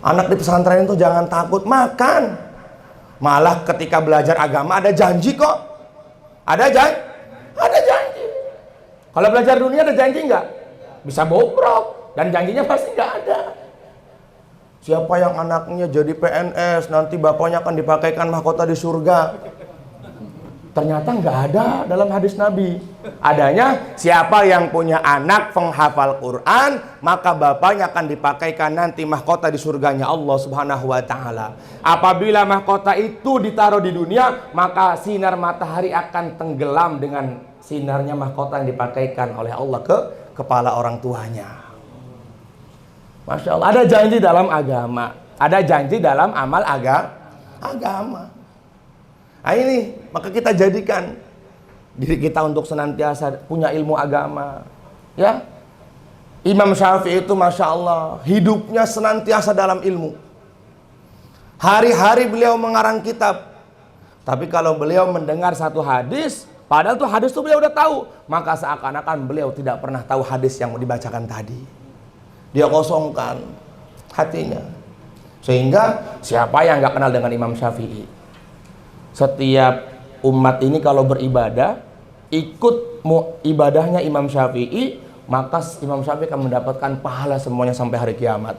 Anak di pesantren itu jangan takut makan. Malah ketika belajar agama ada janji kok. Ada janji. Kalau belajar dunia ada janji nggak? Bisa bobrok. Dan janjinya pasti nggak ada. Siapa yang anaknya jadi PNS, nanti bapaknya akan dipakaikan mahkota di surga. Ternyata nggak ada dalam hadis Nabi. Adanya siapa yang punya anak penghafal Quran, maka bapaknya akan dipakaikan nanti mahkota di surganya Allah Subhanahu wa ta'ala. Apabila mahkota itu ditaruh di dunia, maka sinar matahari akan tenggelam dengan sinarnya mahkota yang dipakaikan oleh Allah ke kepala orang tuanya. Masya Allah, ada janji dalam agama, ada janji dalam amal agama. Nah ini, maka kita jadikan diri kita untuk senantiasa punya ilmu agama. Ya, Imam Syafi'i itu Masya Allah, hidupnya senantiasa dalam ilmu. Hari-hari beliau mengarang kitab. Tapi kalau beliau mendengar satu hadis, padahal tuh hadis itu beliau udah tahu, maka seakan-akan beliau tidak pernah tahu hadis yang mau dibacakan tadi. Dia kosongkan hatinya. Sehingga siapa yang gak kenal dengan Imam Syafi'i? Setiap umat ini kalau beribadah, ikut ibadahnya Imam Syafi'i, maka Imam Syafi'i akan mendapatkan pahala semuanya sampai hari kiamat.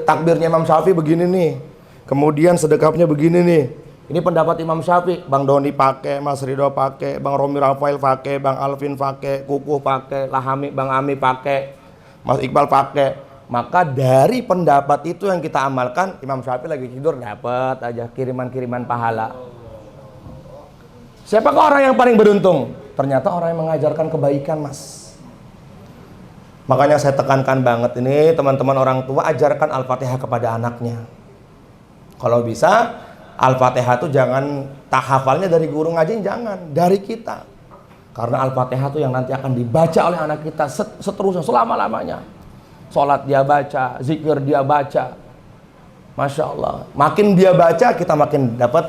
Takbirnya Imam Syafi'i begini nih, kemudian sedekahnya begini nih. Ini pendapat Imam Syafi'i. Bang Doni pakai, Mas Ridho pakai, Bang Romi Rafael pakai, Bang Alvin pakai, Kukuh pakai, Lahami, Bang Ami pakai, Mas Iqbal pakai. Maka dari pendapat itu yang kita amalkan, Imam Syafi'i lagi tidur dapat aja kiriman-kiriman pahala. Siapakah orang yang paling beruntung? Ternyata orang yang mengajarkan kebaikan, Mas. Makanya saya tekankan banget ini, teman-teman orang tua, ajarkan Al-Fatihah kepada anaknya. Kalau bisa, Al-Fatihah itu jangan tak hafalnya dari guru ngaji, jangan, dari kita. Karena Al-Fatihah itu yang nanti akan dibaca oleh anak kita seterusnya, selama-lamanya. Sholat dia baca, zikir dia baca. Masya Allah. Makin dia baca, kita makin dapat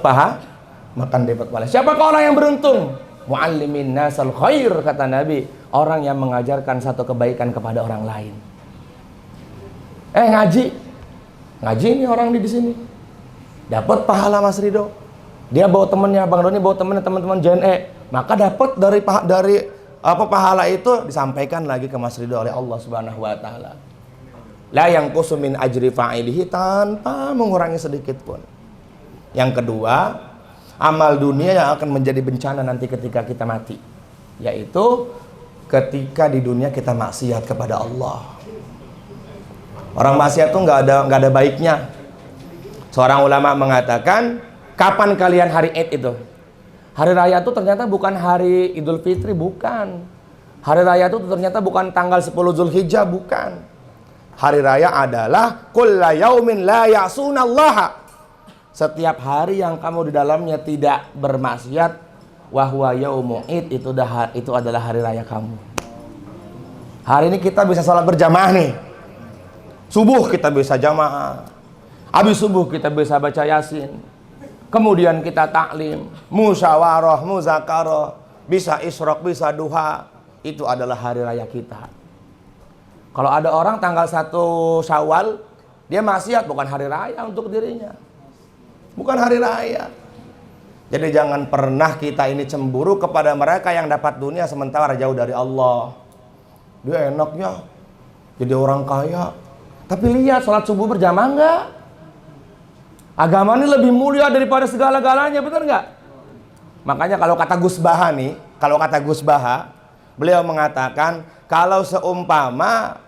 makan dapat pahala. Siapakah orang yang beruntung? Mu'allimin nasal khair, kata Nabi. Orang yang mengajarkan satu kebaikan kepada orang lain. Ngaji ini orang di sini. Dapat pahala Mas Ridho. Dia bawa temennya, Bang Doni bawa temennya, teman-teman JNE. Maka dapat dari pahala itu disampaikan lagi ke Mas Ridho oleh Allah Subhanahu wa taala. La yang kusumin ajri fa'ilihi, tanpa mengurangi sedikit pun. Yang kedua, amal dunia yang akan menjadi bencana nanti ketika kita mati, yaitu ketika di dunia kita maksiat kepada Allah. Orang maksiat itu nggak ada baiknya. Seorang ulama mengatakan, kapan kalian hari Id itu? Hari raya itu ternyata bukan hari Idul Fitri, bukan. Hari raya itu ternyata bukan tanggal 10 Zulhijjah, bukan. Hari raya adalah kulla yaumin la ya'sunallaha. Setiap hari yang kamu di dalamnya tidak bermaksiat, wahwa yaumu id, itu adalah hari raya kamu. Hari ini kita bisa salat berjamaah nih. Subuh kita bisa jamaah. Habis subuh kita bisa baca Yasin. Kemudian kita taklim, musyawarah, muzakarah, bisa isyraq, bisa duha. Itu adalah hari raya kita. Kalau ada orang tanggal 1 Syawal, dia maksiat, bukan hari raya untuk dirinya. Bukan hari raya. Jadi jangan pernah kita ini cemburu kepada mereka yang dapat dunia sementara jauh dari Allah. Dia enaknya jadi orang kaya. Tapi lihat, sholat subuh berjamaah enggak? Agama ini lebih mulia daripada segala-galanya, benar nggak? Makanya kalau kata Gus Baha beliau mengatakan, kalau seumpama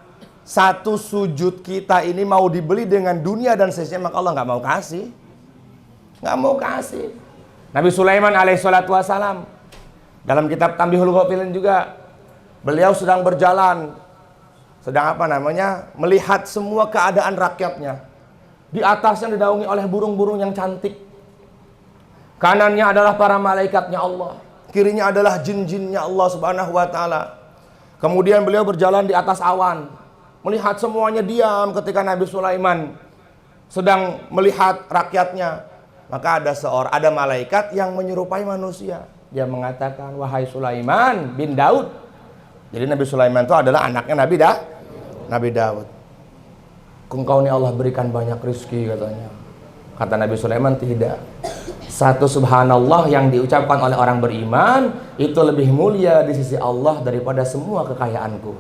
satu sujud kita ini mau dibeli dengan dunia dan seisinya, maka Allah nggak mau kasih. Nggak mau kasih. Nabi Sulaiman alaihissalatu wassalam, dalam kitab Tambihul Ghafilin juga, beliau sedang berjalan, sedang melihat semua keadaan rakyatnya. Di atasnya dinaungi oleh burung-burung yang cantik. Kanannya adalah para malaikatnya Allah. Kirinya adalah jin-jinnya Allah subhanahu wa ta'ala. Kemudian beliau berjalan di atas awan, melihat semuanya diam ketika Nabi Sulaiman sedang melihat rakyatnya. Maka ada malaikat yang menyerupai manusia. Dia mengatakan, wahai Sulaiman bin Daud. Jadi Nabi Sulaiman itu adalah anaknya Nabi Daud. Engkau nih Allah berikan banyak rezeki katanya. Kata Nabi Sulaiman, tidak. Satu subhanallah yang diucapkan oleh orang beriman itu lebih mulia di sisi Allah daripada semua kekayaanku.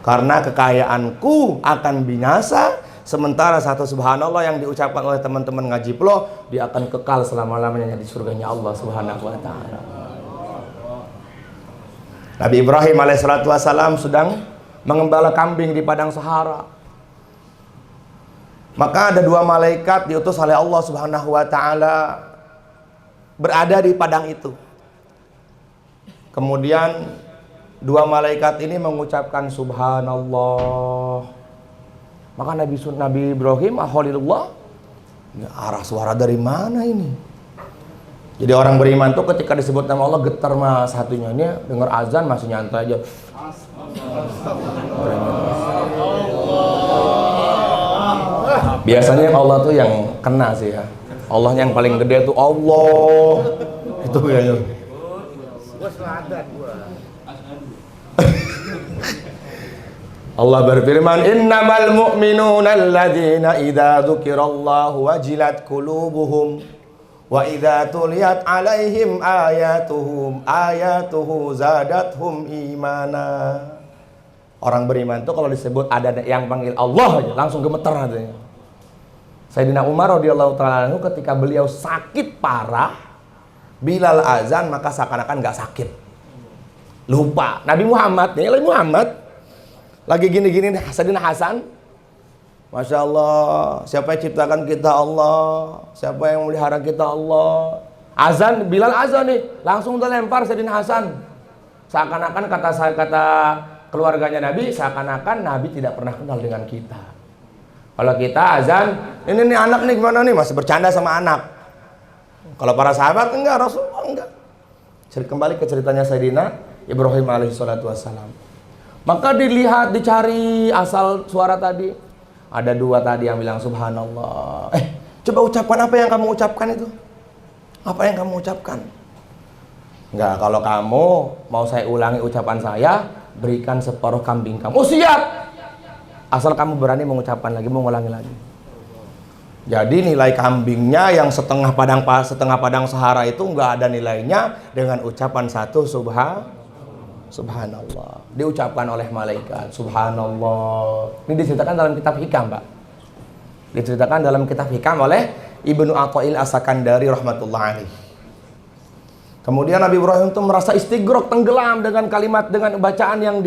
Karena kekayaanku akan binasa, sementara satu subhanallah yang diucapkan oleh teman-teman ngaji Pelo, dia akan kekal selama-lamanya di surganya Allah subhanahu wa ta'ala. Nabi Ibrahim alaihissalatu wassalam sedang mengembala kambing di padang Sahara. Maka ada dua malaikat diutus oleh Allah subhanahu wa ta'ala berada di padang itu. Kemudian dua malaikat ini mengucapkan subhanallah. Maka Nabi Ibrahim Khalilullah, arah suara dari mana ini? Jadi orang beriman tuh ketika disebut nama Allah getar mas hatinya. Ini dengar azan masih nyantai aja. Biasanya Allah tuh yang kena sih ya. Allah yang paling gede tuh Allah. Itu kayaknya. Allah berfirman, innamal mu'minuna alladzina idza dzukirallahu wajilat qulubuhum wa idza tuliyat alaihim ayatuhu zadathum imana. Orang beriman tuh kalau disebut ada yang panggil Allah aja langsung gemeter hatinya. Sayyidina Umar radhiyallahu ta'ala anhu ketika beliau sakit parah, Bilal azan maka seakan-akan nggak sakit. Lupa. Nabi Muhammad lagi gini-gini Sayyidina Hasan. Masya Allah, siapa yang ciptakan kita Allah, siapa yang melihara kita Allah. Azan, Bilal azan nih, langsung dilempar Sayyidina Hasan. Seakan-akan kata keluarganya Nabi, seakan-akan Nabi tidak pernah kenal dengan kita. Kalau kita azan, ini nih anak nih gimana nih, masih bercanda sama anak. Kalau para sahabat enggak, Rasulullah enggak. Kembali ke ceritanya Sayyidina Ibrahim alaihi salatu wassalam. Maka dilihat, dicari asal suara tadi. Ada dua tadi yang bilang subhanallah. Coba ucapkan apa yang kamu ucapkan itu. Apa yang kamu ucapkan? Enggak, kalau kamu mau saya ulangi ucapan saya, berikan separuh kambing kamu. Oh siap. Asal kamu berani mengucapkan lagi, mengulangi lagi. Jadi nilai kambingnya yang setengah padang Sahara itu enggak ada nilainya dengan ucapan satu subhanallah. Diucapkan oleh malaikat subhanallah. Ini diceritakan dalam kitab Hikam, Pak. Diceritakan dalam kitab Hikam oleh Ibnu Athail As-Sakandari rahmatullah alaih. Kemudian Nabi Ibrahim itu merasa istighraq, tenggelam dengan kalimat, dengan bacaan yang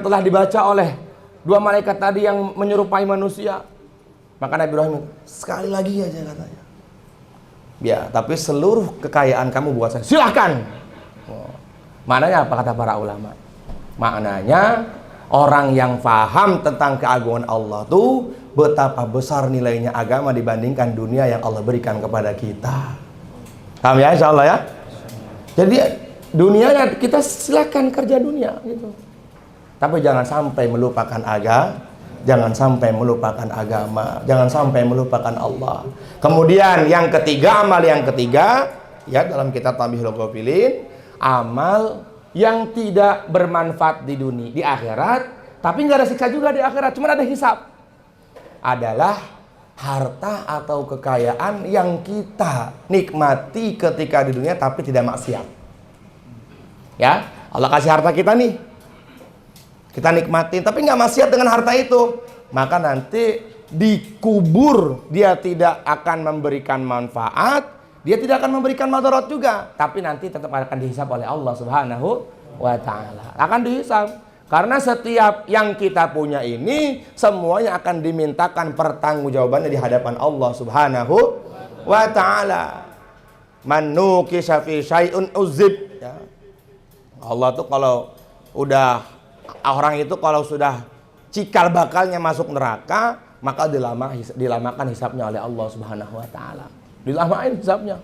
telah dibaca oleh dua malaikat tadi yang menyerupai manusia. Maka Nabi Ibrahim, sekali lagi aja katanya. Ya, tapi seluruh kekayaan kamu buat saya. Silahkan. Maknanya apa kata para ulama? Maknanya orang yang paham tentang keagungan Allah tuh betapa besar nilainya agama dibandingkan dunia yang Allah berikan kepada kita. Paham ya, insya Allah ya. Jadi dunianya kita silakan kerja dunia gitu. Tapi jangan sampai melupakan jangan sampai melupakan agama, jangan sampai melupakan Allah. Kemudian yang ketiga, amal yang ketiga ya dalam kitab Tambihul Ghafilin, amal yang tidak bermanfaat di dunia, di akhirat, tapi nggak ada siksa juga di akhirat, cuma ada hisab. Adalah harta atau kekayaan yang kita nikmati ketika di dunia tapi tidak maksiat. Ya, Allah kasih harta kita nih. Kita nikmatin, tapi nggak maksiat dengan harta itu. Maka nanti dikubur, dia tidak akan memberikan manfaat, dia tidak akan memberikan madarat juga. Tapi nanti tetap akan dihisab oleh Allah subhanahu wa ta'ala. Akan dihisab. Karena setiap yang kita punya ini semuanya akan dimintakan pertanggungjawabannya di hadapan Allah Subhanahu wa taala. Man nukisha fi syai'un uzib, ya. Allah tuh kalau udah orang itu kalau sudah cikal bakalnya masuk neraka, maka dilamakan hisabnya oleh Allah Subhanahu wa taala. Dilamain hisabnya.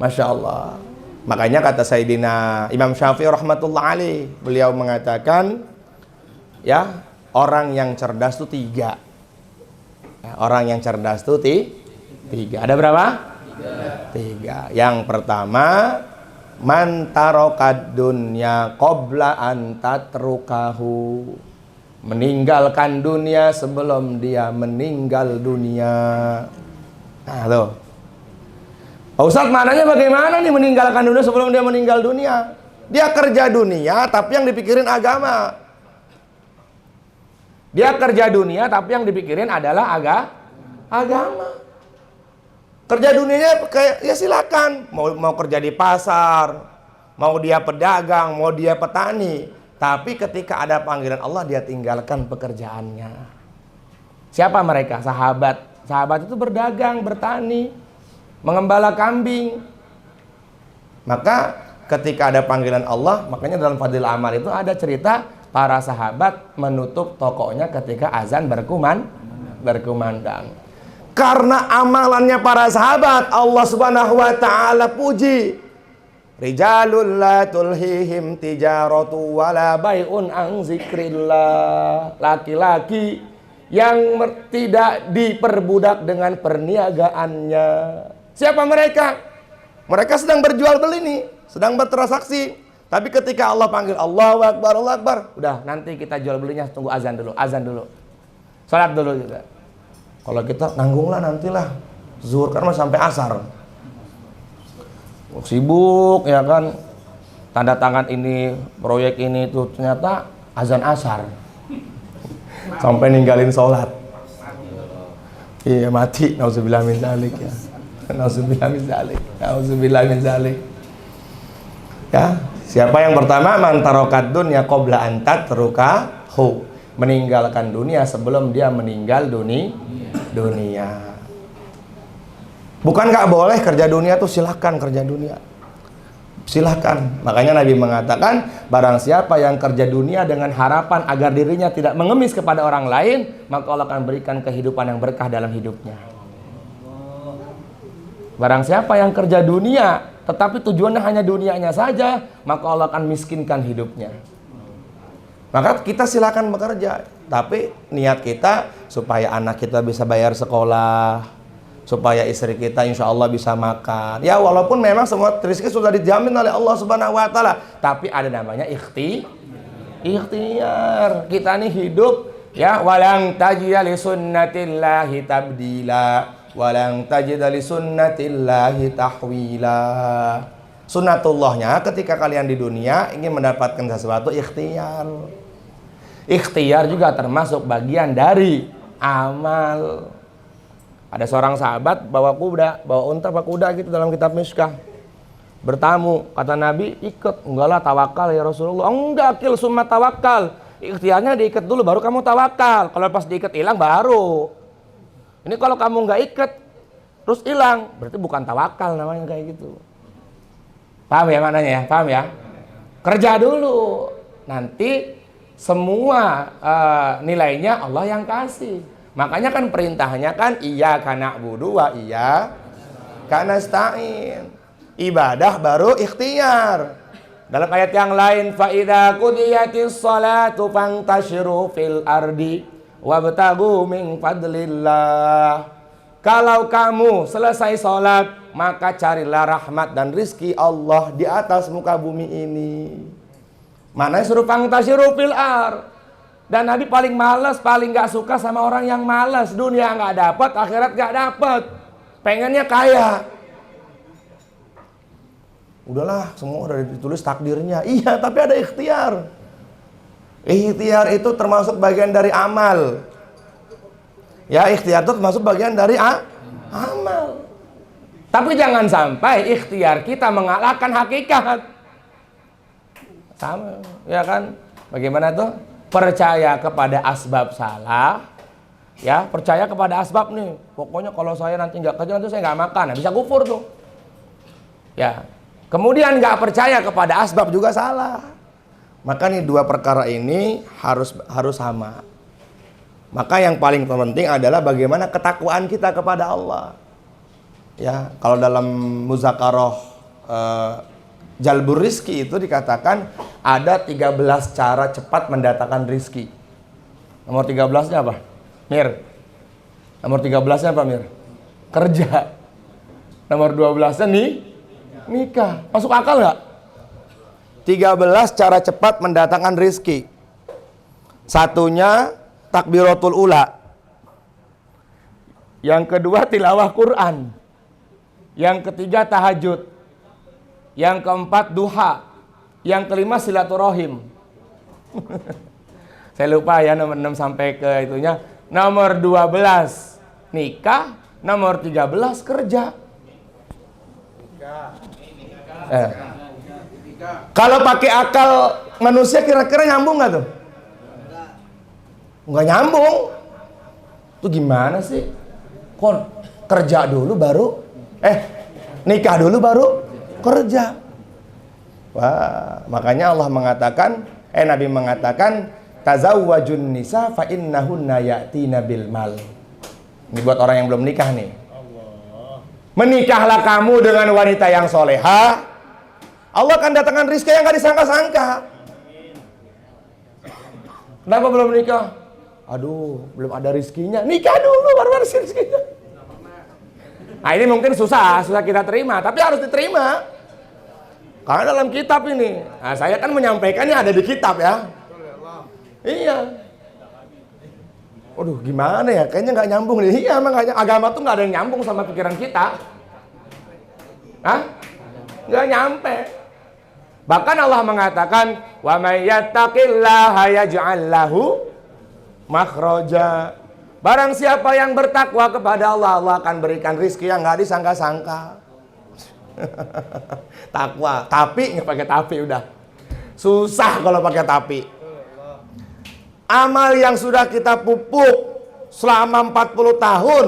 Masya Allah. Makanya kata Sayyidina Imam Syafi'i rahmatullah alaih, beliau mengatakan, ya, orang yang cerdas itu tiga. Ya, orang yang cerdas itu tiga. Ada berapa? Tiga. Yang pertama, man tarokad dunya qabla an tatrukahu. Meninggalkan dunia sebelum dia meninggal dunia. Nah, loh. Pak Ustadz, maknanya bagaimana nih meninggalkan dunia sebelum dia meninggal dunia? Dia kerja dunia tapi yang dipikirin agama. Dia kerja dunia tapi yang dipikirin adalah agama. Kerja dunianya kayak, ya silakan. Mau kerja di pasar, mau dia pedagang, mau dia petani. Tapi ketika ada panggilan Allah, dia tinggalkan pekerjaannya. Siapa mereka? Sahabat. Sahabat itu berdagang, bertani, mengembala kambing. Maka ketika ada panggilan Allah, makanya dalam Fadil Amal itu ada cerita para sahabat menutup tokonya ketika azan berkumandang. Karena amalannya para sahabat, Allah Subhanahu wa taala puji. Rijalul la tulhihim tijaratu wala bai'un an zikrillah. Laki-laki yang tidak diperbudak dengan perniagaannya. Siapa mereka? Mereka sedang berjual beli nih, sedang bertransaksi. Tapi ketika Allah panggil Allahu Akbar, Allahu Akbar, udah nanti kita jual belinya, tunggu azan dulu, salat dulu juga. Kalau kita nanggunglah nantilah, zuhur kan masih sampai asar. Sibuk ya kan, tanda tangan ini, proyek ini itu, ternyata azan asar. Sampai ninggalin sholat. Iya, mati. Nauzubillah min dzalik ya. Nauzubillah min dzalik. Nauzubillah min dzalik. Ya, siapa yang pertama? Man tarokat dunya qabla an tatrukahu. Meninggalkan dunia sebelum dia meninggal dunia. Bukan nggak boleh kerja dunia tuh, silahkan kerja dunia. Silahkan. Makanya Nabi mengatakan, barang siapa yang kerja dunia dengan harapan agar dirinya tidak mengemis kepada orang lain, maka Allah akan berikan kehidupan yang berkah dalam hidupnya. Barang siapa yang kerja dunia tetapi tujuannya hanya dunianya saja, maka Allah akan miskinkan hidupnya. Maka kita silakan bekerja, tapi niat kita supaya anak kita bisa bayar sekolah, supaya istri kita insya Allah bisa makan. Ya walaupun memang semua rezeki sudah dijamin oleh Allah Subhanahu wa taala, tapi ada namanya ikhtiar. Kita nih hidup, ya, walang tajida li sunnatillahi tabdila, walang tajida li sunnatillahi tahwila. Sunnatullahnya ketika kalian di dunia ingin mendapatkan sesuatu, ikhtiar. Ikhtiar juga termasuk bagian dari amal. Ada seorang sahabat bawa unta apa kuda gitu dalam kitab Mishkah. Bertamu, kata Nabi, ikut. Enggaklah, tawakal ya Rasulullah. Enggak, summa tawakal. Ikhtiarnya diikat dulu baru kamu tawakal. Kalau pas diikat hilang baru. Ini kalau kamu enggak ikat terus hilang, berarti bukan tawakal namanya, kayak gitu. Paham ya maknanya ya? Paham ya? Kerja dulu. Nanti semua nilainya Allah yang kasih. Makanya kan perintahnya kan iyyaka na'budu wa iyyaka nasta'in. Ibadah baru ikhtiar. Dalam ayat yang lain, fa idza qudiyatis shalatu fantashiru fil ardi wabtagu min fadlillah. Kalau kamu selesai sholat, maka carilah rahmat dan rizki Allah di atas muka bumi ini. Mana suruh fantashiru fil ard. Dan Nabi paling malas, paling gak suka sama orang yang malas. Dunia gak dapat, akhirat gak dapat. Pengennya kaya. Udahlah, semua udah ditulis takdirnya. Iya, tapi ada ikhtiar. Ikhtiar itu termasuk bagian dari amal. Ya, ikhtiar itu termasuk bagian dari amal. Tapi jangan sampai ikhtiar kita mengalahkan hakikat. Sama, ya kan? Bagaimana tuh? Percaya kepada asbab salah, ya, percaya kepada asbab nih. Pokoknya kalau saya nanti nggak kerja, nanti saya nggak makan. Nah, bisa kufur tuh. Ya. Kemudian nggak percaya kepada asbab juga salah. Maka nih dua perkara ini harus sama. Maka yang paling penting adalah bagaimana ketakwaan kita kepada Allah. Ya, kalau dalam muzakarah jalbur rizki itu dikatakan ada 13 cara cepat mendatangkan rizki. Nomor 13-nya apa? Mir. Nomor 13-nya apa, Mir? Kerja. Nomor 12-nya nikah. Masuk akal nggak? 13 cara cepat mendatangkan rizki. Satunya takbiratul ula. Yang kedua tilawah Quran. Yang ketiga tahajud. Yang keempat duha. Yang kelima silaturahim. Saya lupa ya nomor 6 sampai ke itunya. Nomor 12 nikah. Nomor 13 kerja. Kalau pakai akal manusia kira-kira nyambung nggak tuh? Nggak nyambung. Tuh gimana sih? Kok kerja dulu baru nikah dulu baru kerja. Wah, makanya Allah mengatakan, Nabi mengatakan, tazawwajun nisa fa innahunna ya'tina bil mal. Ini buat orang yang belum nikah nih. Menikahlah kamu dengan wanita yang soleha, Allah akan datangkan rizki yang gak disangka-sangka. Kenapa belum nikah? Aduh, belum ada rizkinya. Nikah dulu baru ada rizkinya. Nah, ini mungkin susah kita terima, tapi harus diterima. Karena dalam kitab ini. Nah, saya kan menyampaikannya ada di kitab ya. Iya. Waduh, gimana ya? Kayaknya nggak nyambung nih. Iya, makanya agama tuh nggak ada yang nyambung sama pikiran kita. Hah? Nggak nyampe. Bahkan Allah mengatakan, wa may yattaqillaha yaj'al lahu makhraja. Barang siapa yang bertakwa kepada Allah, Allah akan berikan rizki yang nggak disangka-sangka. Takwa, tapi nggak pakai tapi udah. Susah kalau pakai tapi. Amal yang sudah kita pupuk selama 40 tahun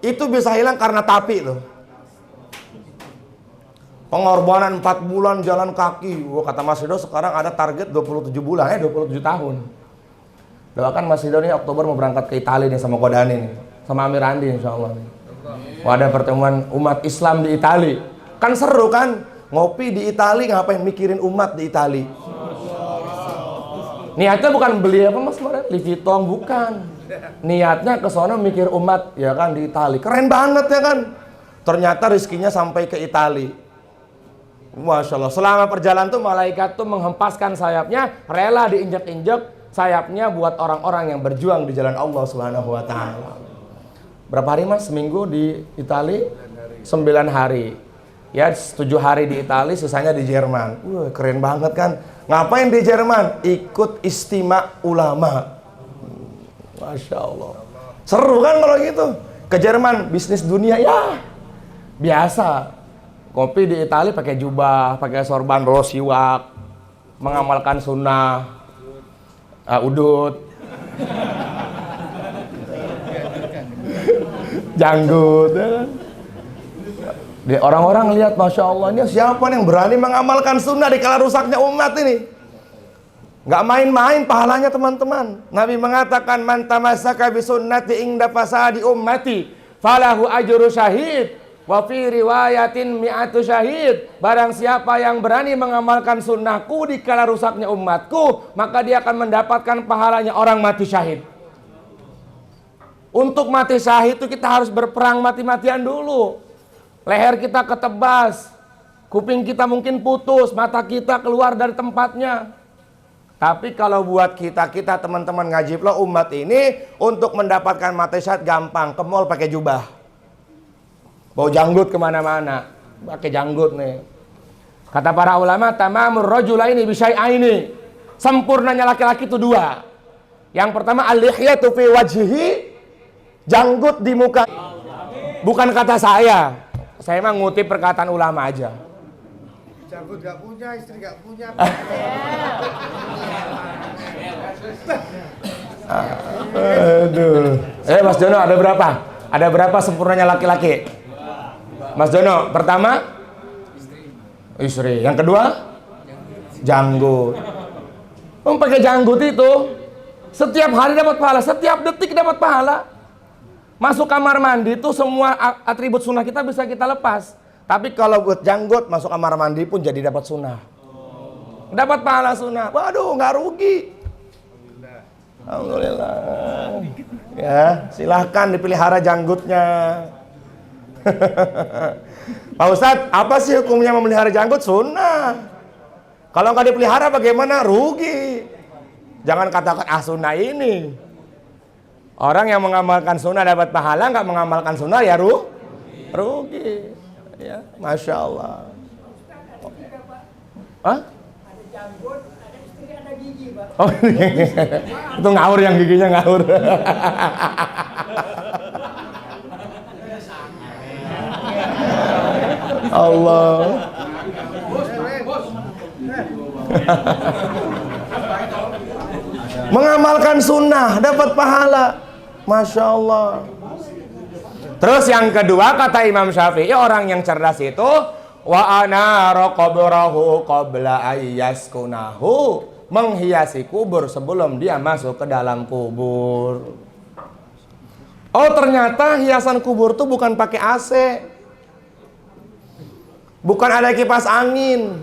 itu bisa hilang karena tapi loh. Pengorbanan 4 bulan jalan kaki. Wah, kata Mas Rido sekarang ada target 27 bulan, 27 tahun. Doakan Mas Rido nih Oktober mau berangkat ke Italia nih sama Kodani nih, sama Amir Andi insyaallah nih. Wah, ada pertemuan umat Islam di Italia. Kan seru kan? Ngopi di Italia ngapain mikirin umat di Italia. Niatnya bukan beli apa Mas kemarin? Louis Vuitton, bukan. Niatnya ke sono mikir umat ya kan di Italia. Keren banget ya kan? Ternyata rezekinya sampai ke Italia. Masya Allah. Selama perjalanan tuh malaikat tuh menghempaskan sayapnya, rela diinjak-injak sayapnya buat orang-orang yang berjuang di jalan Allah Subhanahu wa taala. Berapa hari Mas? Seminggu di Italia? 9 hari. Ya, 7 hari di Italia, sisanya di Jerman. Wah, keren banget kan? Ngapain di Jerman? Ikut istimewa ulama. Masya Allah. Seru kan kalau gitu? Ke Jerman, bisnis dunia ya biasa. Kopi di Italia pakai jubah, pakai sorban, bawa siwak, mengamalkan sunnah, udut, janggut. Ya kan? Orang-orang lihat, Masya Allah, ini siapa yang berani mengamalkan sunnah di kala rusaknya umat ini? Nggak main-main pahalanya teman-teman. Nabi mengatakan, man tamassaka bi sunnati inda fasadi ummati falahu ajru syahid wa fi riwayatin mi'atu syahid. Barang siapa yang berani mengamalkan sunnahku di kala rusaknya umatku, maka dia akan mendapatkan pahalanya orang mati syahid. Untuk mati syahid itu kita harus berperang mati-matian dulu. Leher kita ketebas, kuping kita mungkin putus, mata kita keluar dari tempatnya. Tapi kalau buat kita teman-teman ngaji lo umat ini, untuk mendapatkan mati syahid gampang, ke mall pakai jubah, bawa janggut kemana-mana, pakai janggut nih. Kata para ulama, tamamur rajulaini bisyai'aini, sempurnanya laki-laki itu 2. Yang pertama al-lihyatu fi wajhihi, janggut di muka. Bukan kata saya mah ngutip perkataan ulama aja. Janggut gak punya, istri gak punya. Aduh. Mas Jono, ada berapa? Ada berapa sempurnanya laki-laki? Mas Jono, pertama? Istri. Yang kedua? Janggut. Pakai janggut itu setiap hari dapat pahala, setiap detik dapat pahala. Masuk kamar mandi itu semua atribut sunnah kita bisa kita lepas. Tapi kalau buat janggut masuk kamar mandi pun jadi dapat sunnah. Dapat pahala sunnah. Waduh, nggak rugi. Alhamdulillah. Ya, silahkan dipelihara janggutnya. Pak Ustadz, apa sih hukumnya memelihara janggut? Sunnah. Kalau nggak dipelihara bagaimana? Rugi. Jangan katakan sunnah ini. Orang yang mengamalkan sunnah dapat pahala, nggak mengamalkan sunnah ya rugi. Ya, Masya Allah. Hah? Oh, itu ngawur, yang giginya ngawur. Allah. Mengamalkan sunnah dapat pahala, Masya Allah. Terus yang kedua kata Imam Syafi'i, orang yang cerdas itu wa anara qabrahu qabla ayyaskunahu, menghiasi kubur sebelum dia masuk ke dalam kubur. Oh, ternyata hiasan kubur tuh bukan pakai AC, bukan ada kipas angin.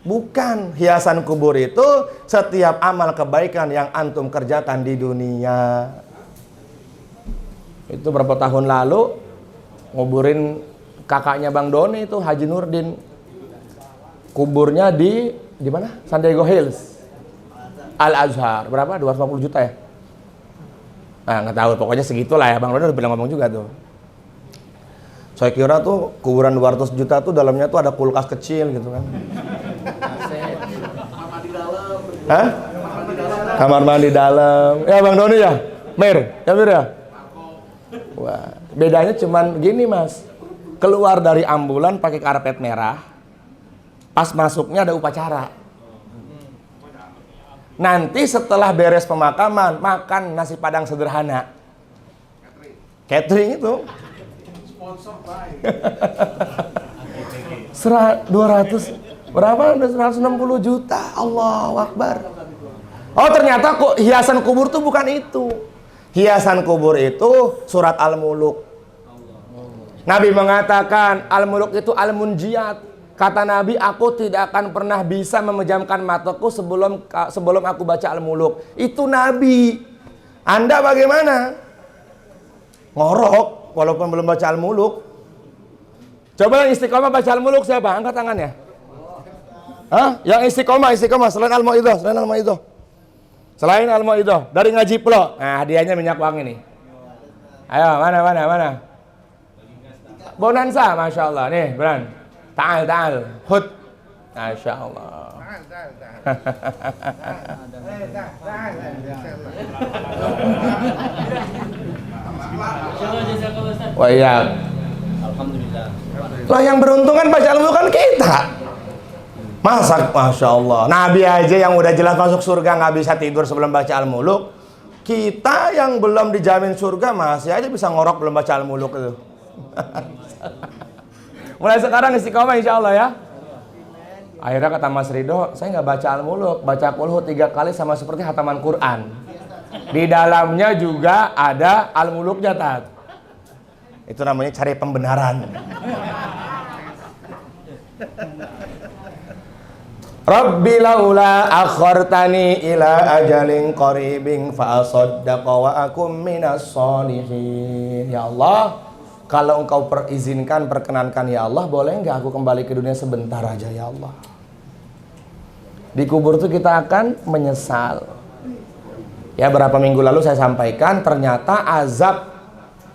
Bukan. Hiasan kubur itu setiap amal kebaikan yang antum kerjakan di dunia. Itu berapa tahun lalu nguburin kakaknya Bang Doni itu, Haji Nurdin. Kuburnya di mana? San Diego Hills, Al Azhar. Berapa? 250 juta ya? Nah, nggak tahu, pokoknya segitulah ya. Bang Doni udah bilang ngomong juga tuh. Saya kira tuh kuburan 200 juta tuh dalamnya tuh ada kulkas kecil gitu kan. Hah? Kamar mandi dalam. Ya Bang Doni ya? Mir ya? Wah, bedanya cuman gini Mas. Keluar dari ambulan pakai karpet merah. Pas masuknya ada upacara. Nanti setelah beres pemakaman, makan nasi padang sederhana. Catering itu. Sponsor baik. 200 berapa? Udah 160 juta. Allahu Akbar. Oh, ternyata kok hiasan kubur tuh bukan itu. Hiasan kubur itu surat Al-Muluk. Nabi mengatakan Al-Muluk itu Al-Munjiyat. Kata Nabi, aku tidak akan pernah bisa memejamkan mataku sebelum aku baca Al-Muluk. Itu Nabi. Anda bagaimana? Ngorok walaupun belum baca Al-Muluk. Coba yang istiqomah baca Al-Muluk siapa? Angkat tangannya. Hah? Yang istiqomah selain Al-Mau'idhah. Selain Al-Mau'idhah dari ngaji Pro. Nah, hadiahnya minyak wangi nih. Ayo, mana? Bonanza, Masya Allah. Nih, Bran. Ta'al. Hud. Masya Allah. Wah, iya. Alhamdulillah. Lah yang beruntung kan baca Al-Muluk kan kita. Masa, Masya Allah, Nabi aja yang udah jelas masuk surga nggak bisa tidur sebelum baca Al-Muluk. Kita yang belum dijamin surga masih aja bisa ngorok belum baca Al-Muluk itu. Mulai sekarang istiqomah insya Allah ya. Akhirnya kata Mas Ridho, saya nggak baca Al-Muluk, baca Qul 3 kali sama seperti hataman Quran. Di dalamnya juga ada Al-Muluknya, Tat. Itu namanya cari pembenaran. Rabbi laula akhartani ila ajalin qaribin fa asaddaqa wa akum minas sholihin. Ya Allah, kalau engkau perkenankan ya Allah, boleh nggak aku kembali ke dunia sebentar aja ya Allah. Di kubur itu kita akan menyesal. Ya, berapa minggu lalu saya sampaikan, ternyata azab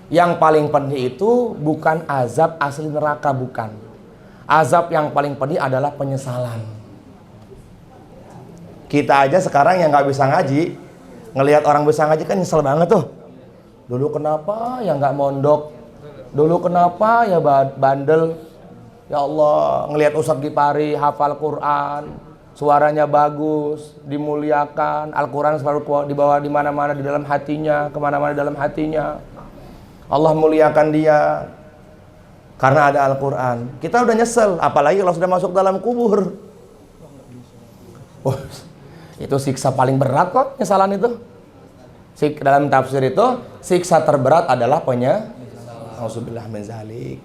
yang paling pedih itu bukan azab asli neraka, bukan. Azab yang paling pedih adalah penyesalan. Kita aja sekarang yang nggak bisa ngaji, ngelihat orang bisa ngaji kan nyesel banget tuh. Dulu kenapa ya nggak mondok? Dulu kenapa ya bandel? Ya Allah, ngelihat Ustadz Gipari hafal Quran, suaranya bagus, dimuliakan, Al-Quran selalu dibawa di mana-mana di dalam hatinya, kemana-mana di dalam hatinya. Allah muliakan dia karena ada Al-Quran. Kita udah nyesel, apalagi kalau sudah masuk dalam kubur. Oh, itu siksa paling berat kok, nyesalan itu. Dalam tafsir itu, siksa terberat adalah Auzubillah min zalik.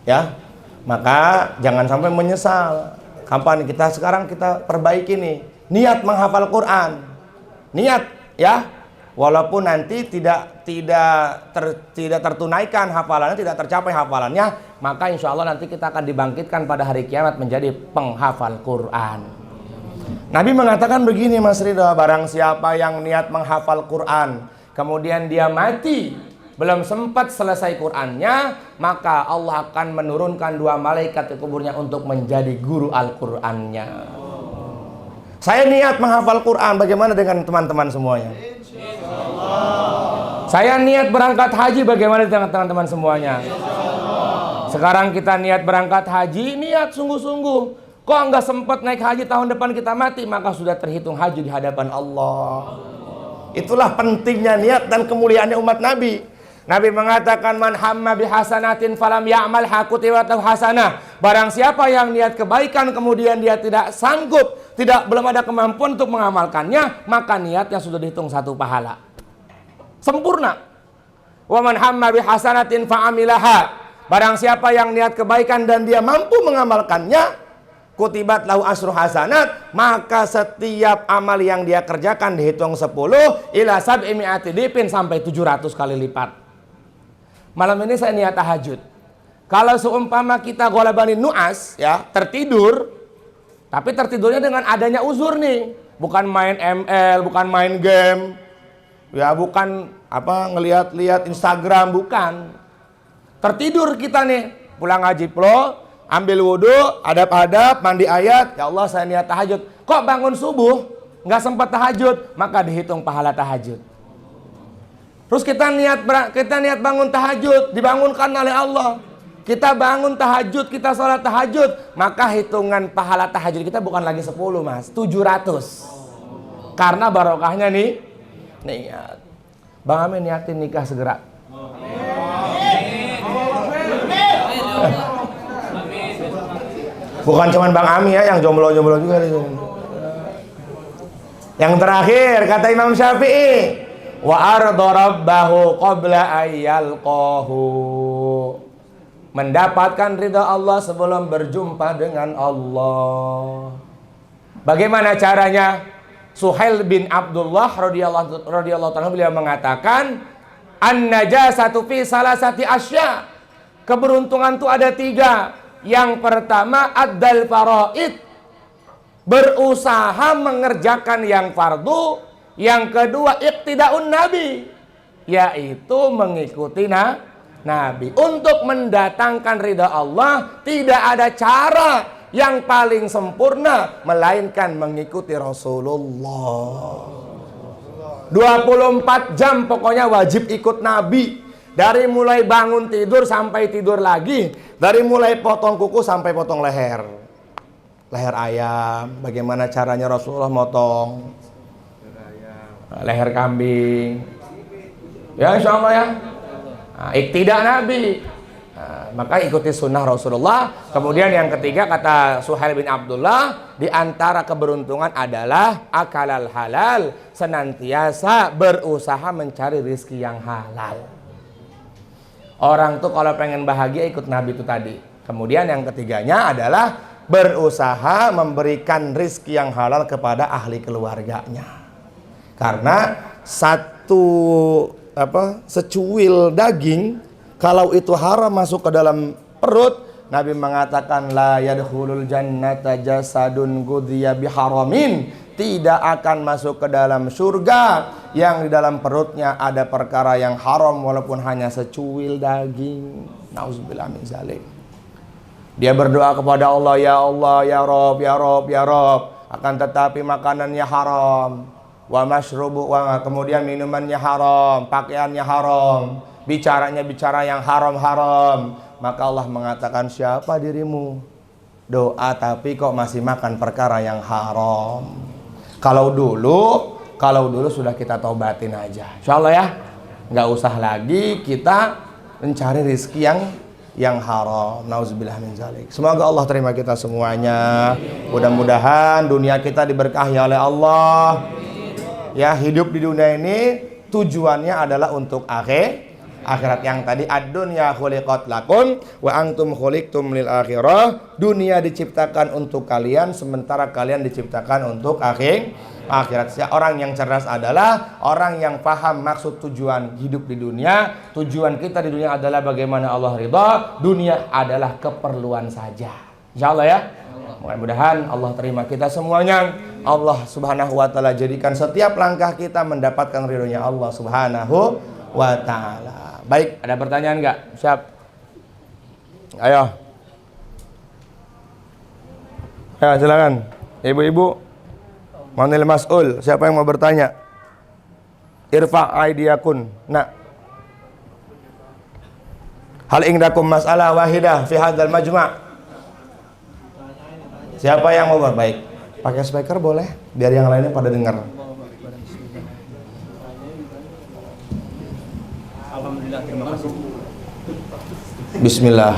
Ya, maka jangan sampai menyesal. Kapan sekarang kita perbaiki nih niat menghafal Quran, niat ya, walaupun nanti tidak tertunaikan hafalannya, tidak tercapai hafalannya, maka insya Allah nanti kita akan dibangkitkan pada hari kiamat menjadi penghafal Quran. Nabi mengatakan begini, Mas Ridho, barang siapa yang niat menghafal Quran kemudian dia mati belum sempat selesai Qur'annya, maka Allah akan menurunkan 2 malaikat ke kuburnya untuk menjadi guru Al-Qur'annya. Saya niat menghafal Qur'an, bagaimana dengan teman-teman semuanya? Saya niat berangkat haji, bagaimana dengan teman-teman semuanya? Sekarang kita niat berangkat haji, niat sungguh-sungguh. Kok nggak sempat naik haji, tahun depan kita mati, maka sudah terhitung haji di hadapan Allah. Itulah pentingnya niat dan kemuliaannya umat Nabi. Nabi mengatakan, man hamma bihasanatin falam ya'malha kutibat lahu hasanah. Barang siapa yang niat kebaikan kemudian dia tidak sanggup, belum ada kemampuan untuk mengamalkannya, maka niatnya sudah dihitung 1 pahala. Sempurna. Wa man hamma bihasanatin fa'amilaha. Barang siapa yang niat kebaikan dan dia mampu mengamalkannya, kutibat lahu asru hasanat, maka setiap amal yang dia kerjakan dihitung 10 ila sab'i mi'ati dipin, sampai 700 kali lipat. Malam ini saya niat tahajud. Kalau seumpama kita golabanin nuas, ya, tertidur, tapi tertidurnya dengan adanya uzur nih, bukan main ML, bukan main game, ya, bukan ngelihat-lihat Instagram, bukan. Tertidur kita nih, pulang ngaji ambil wudhu, adab-adab, mandi ayat, ya Allah saya niat tahajud. Kok bangun subuh nggak sempat tahajud, maka dihitung pahala tahajud. Terus kita niat bangun tahajud, dibangunkan oleh Allah. Kita bangun tahajud, kita sholat tahajud, maka hitungan pahala tahajud kita bukan lagi 10 mas, 700. Karena barokahnya nih, niat. Bang Amin niatin nikah segera. Bukan cuman Bang Ami ya, yang jomblo-jomblo juga di sini. Yang terakhir kata Imam Syafi'i, wa arda rabbahu qabla ayyalqahu. Mendapatkan ridha Allah sebelum berjumpa dengan Allah. Bagaimana caranya? Suhail bin Abdullah radhiyallahu ta'ala beliau mengatakan, an-najasatu fi salasati asya. Keberuntungan itu ada 3. Yang pertama addal faraid, berusaha mengerjakan yang fardu. Yang kedua iqtidaun nabi, yaitu mengikuti Nabi. Untuk mendatangkan ridha Allah tidak ada cara yang paling sempurna melainkan mengikuti Rasulullah. 24 jam pokoknya wajib ikut Nabi. Dari mulai bangun tidur sampai tidur lagi, dari mulai potong kuku sampai potong leher ayam. Bagaimana caranya Rasulullah motong leher kambing, ya insya Allah ya. Iktidak Nabi, maka ikuti sunnah Rasulullah. Kemudian yang ketiga kata Suhail bin Abdullah, di antara keberuntungan adalah akalal halal, senantiasa berusaha mencari rizki yang halal. Orang tuh kalau pengen bahagia ikut Nabi itu tadi. Kemudian yang ketiganya adalah berusaha memberikan rizki yang halal kepada ahli keluarganya. Karena secuil daging kalau itu haram masuk ke dalam perut, Nabi mengatakan la yadkhulul jannata jasadun ghudhiya biharamin. Tidak akan masuk ke dalam surga yang di dalam perutnya ada perkara yang haram walaupun hanya secuil daging. Nauzubillah min zalik. Dia berdoa kepada Allah, ya Allah, ya Rob, ya Rob, ya Rob. Akan tetapi makanannya haram, kemudian minumannya haram, pakaiannya haram, bicaranya bicara yang haram-haram, maka Allah mengatakan, siapa dirimu doa tapi kok masih makan perkara yang haram. Kalau dulu sudah kita taubatin aja, insya Allah ya, nggak usah lagi kita mencari rezeki yang haram. Nauzubillah min zalik. Semoga Allah terima kita semuanya. Mudah-mudahan dunia kita diberkahi oleh Allah. Ya, hidup di dunia ini tujuannya adalah untuk akhirat. Yang tadi ad-dunya khuliqat lakum wa antum khuliqtum lil akhirah. Dunia diciptakan untuk kalian, sementara kalian diciptakan untuk akhirat. Orang yang cerdas adalah orang yang paham maksud tujuan hidup di dunia. Tujuan kita di dunia adalah bagaimana Allah ridha. Dunia adalah keperluan saja. Insyaallah ya. Mudah-mudahan Allah terima kita semuanya. Allah subhanahu wa ta'ala jadikan setiap langkah kita mendapatkan ridhonya Allah subhanahu wa ta'ala. Baik, ada pertanyaan nggak? Siap? Ayo. Ya, silakan. Ibu-ibu, manil mas'ul, siapa yang mau bertanya? Irfa' aidiyakun. Nah. Hal ingdakum mas'alah wahidah fi hadzal majma'. Siapa yang mau baik? Pakai speaker boleh, biar yang lainnya pada dengar. Alhamdulillah, terima kasih. Bismillah.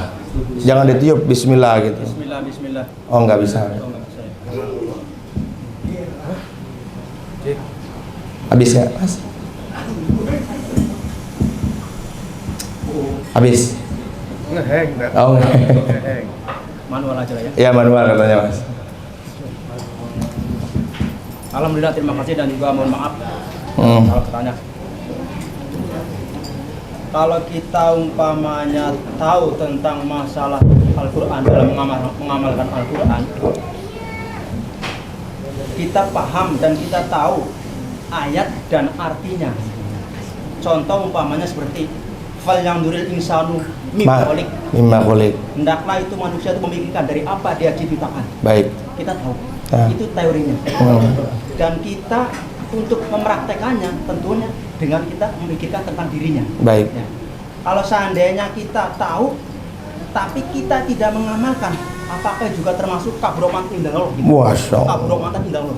Jangan ditiup, bismillah gitu. Bismillah. Oh, nggak bisa. Habis ya, Mas? Habis. Ngeheng. Oh, Manual aja lah ya. ya manual katanya, Mas. Alhamdulillah, terima kasih dan juga mohon maaf kalau bertanya. Kalau kita umpamanya tahu tentang masalah Al-Quran dalam mengamalkan Al-Quran, kita paham dan kita tahu ayat dan artinya. Contoh umpamanya seperti fal yang duril insanu mimma khuliq. Hendaklah itu manusia itu memikirkan dari apa dia diciptakan. Baik. Kita tahu. Itu teorinya. Dan kita untuk mempraktekannya tentunya dengan kita memikirkan tentang dirinya. Baik. Ya. Kalau seandainya kita tahu tapi kita tidak mengamalkan, apakah juga termasuk kabroman indallah? Masya Allah. Kabromatan indallah.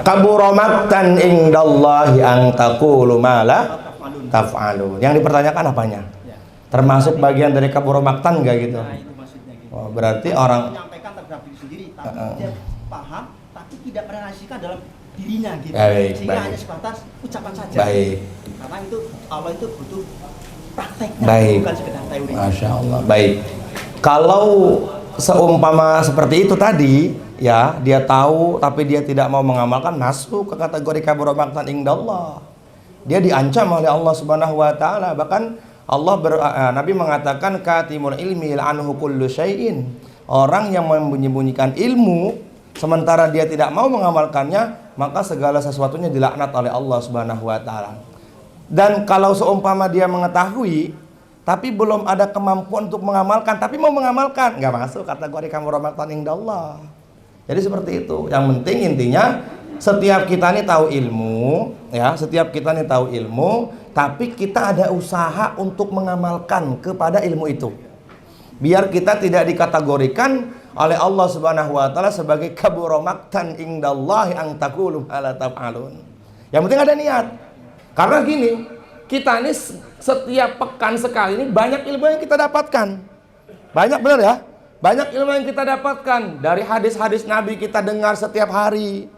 Kaburomatan indallahi an taqulu ma la taf'alun. Yang dipertanyakan apanya? Ya. Termasuk bagian dari kaburomatan enggak gitu? Nah, itu maksudnya gitu. Oh, berarti orang menyampaikan terhadap diri sendiri, tapi dia paham, tapi tidak merealisasikan dalam dirinya gitu. Baik, Sehingga baik. hanya sebatas ucapan saja. Baik. Karena itu Allah itu butuh prakteknya, Baik. bukan sekedar teori. Masya Allah. Baik. Kalau seumpama seperti itu tadi, ya, dia tahu tapi dia tidak mau mengamalkan, masuk ke kategori kaburomatan indallah. Dia diancam oleh Allah Subhanahu wa taala. Bahkan Nabi mengatakan katimul ilmi anhu kullu syai'in. Orang yang menyembunyikan ilmu sementara dia tidak mau mengamalkannya, maka segala sesuatunya dilaknat oleh Allah Subhanahu wa taala. Dan kalau seumpama dia mengetahui tapi belum ada kemampuan untuk mengamalkan, tapi mau mengamalkan, nggak masuk kategori kaburomatan indallah. Jadi seperti itu. Yang penting intinya setiap kita ini tahu ilmu, ya, setiap kita ini tahu ilmu, tapi kita ada usaha untuk mengamalkan kepada ilmu itu. Biar kita tidak dikategorikan oleh Allah Subhanahu wa taala sebagai kaburomatan indallahi an taqulu ala taf'alun. Yang penting ada niat. Karena gini, kita ini setiap pekan sekali ini banyak ilmu yang kita dapatkan. Banyak, benar ya? Banyak ilmu yang kita dapatkan dari hadis-hadis Nabi kita dengar setiap hari.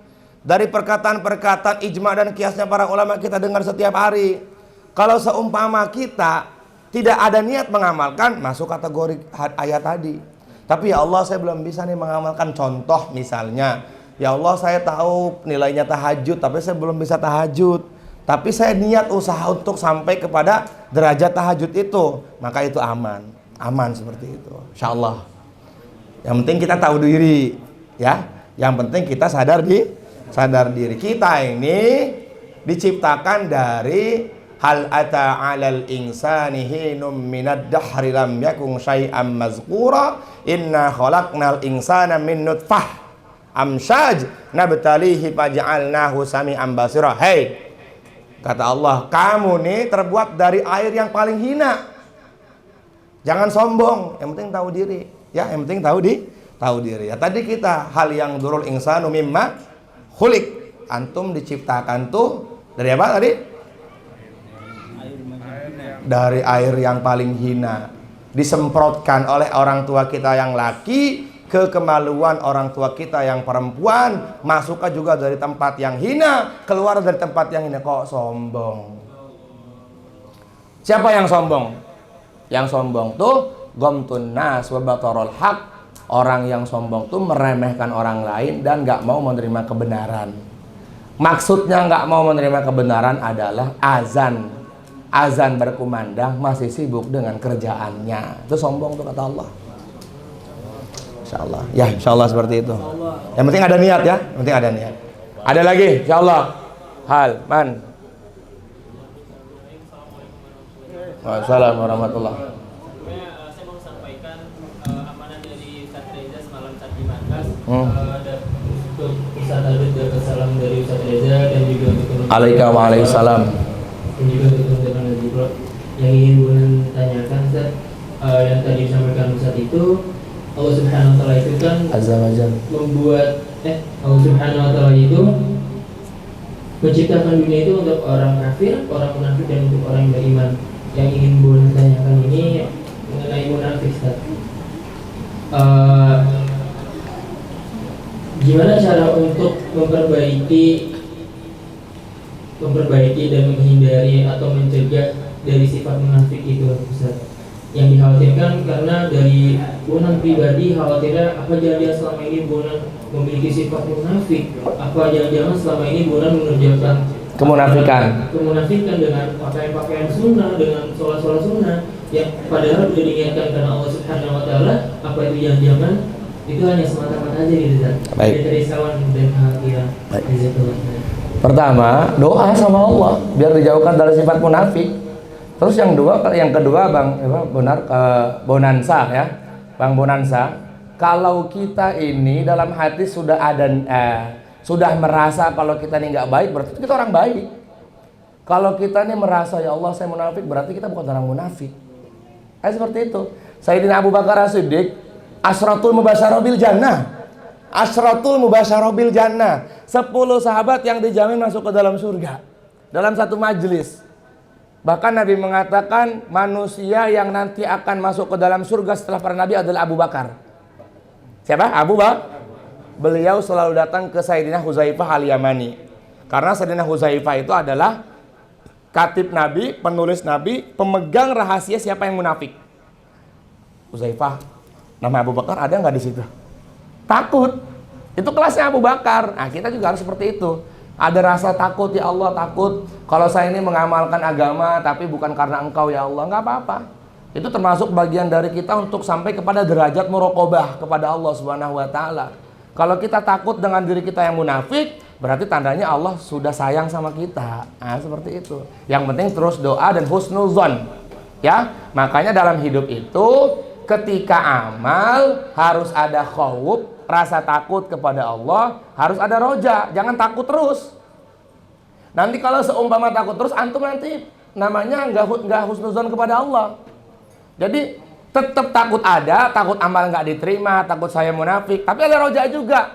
Dari perkataan-perkataan ijma dan kiasnya para ulama kita dengar setiap hari. Kalau seumpama kita tidak ada niat mengamalkan, masuk kategori ayat tadi. Tapi ya Allah, saya belum bisa nih mengamalkan. Contoh misalnya, ya Allah, saya tahu nilainya tahajud tapi saya belum bisa tahajud. Tapi saya niat usaha untuk sampai kepada derajat tahajud itu, maka itu aman. Aman seperti itu, insya Allah. Yang penting kita tahu diri, ya. Yang penting kita sadar diri. Kita ini diciptakan dari hal ata 'alal insani hinum minad dahri lam yakun syai'an mazkura inna khalaqnal insana min nutfah amsyaj nabtalihi faj'alnahu sami'an basira. Hei, kata Allah, kamu nih terbuat dari air yang paling hina. Jangan sombong, yang penting tahu diri. Ya, yang penting tahu diri. Ya, tadi kita hal yang durul insanu mimma khuliq. Antum diciptakan tuh dari apa tadi? Dari air yang paling hina. Disemprotkan oleh orang tua kita yang laki ke kemaluan orang tua kita yang perempuan. Masuknya juga dari tempat yang hina, keluar dari tempat yang hina. Kok sombong? Siapa yang sombong? Yang sombong tuh gomtun nas wa batarul haq. Orang yang sombong tuh meremehkan orang lain dan gak mau menerima kebenaran. Maksudnya nggak mau menerima kebenaran adalah azan berkumandang masih sibuk dengan kerjaannya. Itu sombong tuh kata Allah. Insya Allah. Ya insya Allah seperti itu. Yang penting ada niat ya. Yang penting ada niat. Ada lagi insya Allah. Hal man. Waalaikumsalam warahmatullahi. Saya mau sampaikan amanah dari Ustaz Reza semalam saat di markas. Untuk Ustaz Albert dapat salam dari Ustaz Reza dan juga untuk Alaika wa alaihissalam. Dan juga untuk teman-teman Najibro yang ingin Bunan tanyakan Ustaz, yang tadi disampaikan Ustaz itu Allah Subhanahu wa taala itu kan membuat Allah Subhanahu wa taala itu menciptakan dunia itu untuk orang kafir, orang munafik dan untuk orang yang beriman. Yang ingin Bunan tanyakan ini mengenai munafik Ustaz. Gimana cara untuk memperbaiki dan menghindari atau mencegah dari sifat munafik itu Ustaz? Yang dikhawatirkan karena dari Bunan pribadi khawatirnya apa jangan-jangan selama ini Bunan memiliki sifat munafik, apa jangan-jangan selama ini Bunan mengerjakan kemunafikan dengan pakaian sunnah, dengan sholat sunnah yang padahal sudah diingatkan karena Allah Subhanahu wa taala, apa itu jangan-jangan itu hanya semata-mata aja gitu kan. Dari sawan dan kekhawatiran. Pertama, doa sama Allah biar dijauhkan dari sifat munafik. Terus yang kedua Bang Bonansa ya. Bang Bonansa, kalau kita ini dalam hati sudah ada sudah merasa kalau kita ini nggak baik, berarti kita orang baik. Kalau kita ini merasa ya Allah saya munafik, berarti kita bukan orang munafik. Seperti itu. Sayyidina Abu Bakar As-Siddiq Asratul Mubasyarah bil Jannah. Asratul Mubasyarah bil Jannah. 10 sahabat yang dijamin masuk ke dalam surga dalam satu majelis. Bahkan Nabi mengatakan manusia yang nanti akan masuk ke dalam surga setelah para nabi adalah Abu Bakar. Siapa? Abu Bakar. Beliau selalu datang ke Sayyidina Huzaifah Al-Yamani. Karena Sayyidina Huzaifah itu adalah katib Nabi, penulis Nabi, pemegang rahasia siapa yang munafik. Huzaifah, nama Abu Bakar ada nggak di situ? Takut. Itu kelasnya Abu Bakar. Nah, kita juga harus seperti itu. Ada rasa takut, ya Allah, takut kalau saya ini mengamalkan agama tapi bukan karena Engkau ya Allah, nggak apa-apa. Itu termasuk bagian dari kita untuk sampai kepada derajat muraqabah kepada Allah Subhanahu wa taala. Kalau kita takut dengan diri kita yang munafik, berarti tandanya Allah sudah sayang sama kita. Nah, seperti itu. Yang penting terus doa dan husnuzon. Ya, makanya dalam hidup itu ketika amal harus ada khauf, rasa takut kepada Allah, harus ada roja, jangan takut terus. Nanti kalau seumpama takut terus, antum nanti namanya nggak husnuzon kepada Allah. Jadi tetap takut ada, takut amal nggak diterima, takut saya munafik, tapi ada roja juga.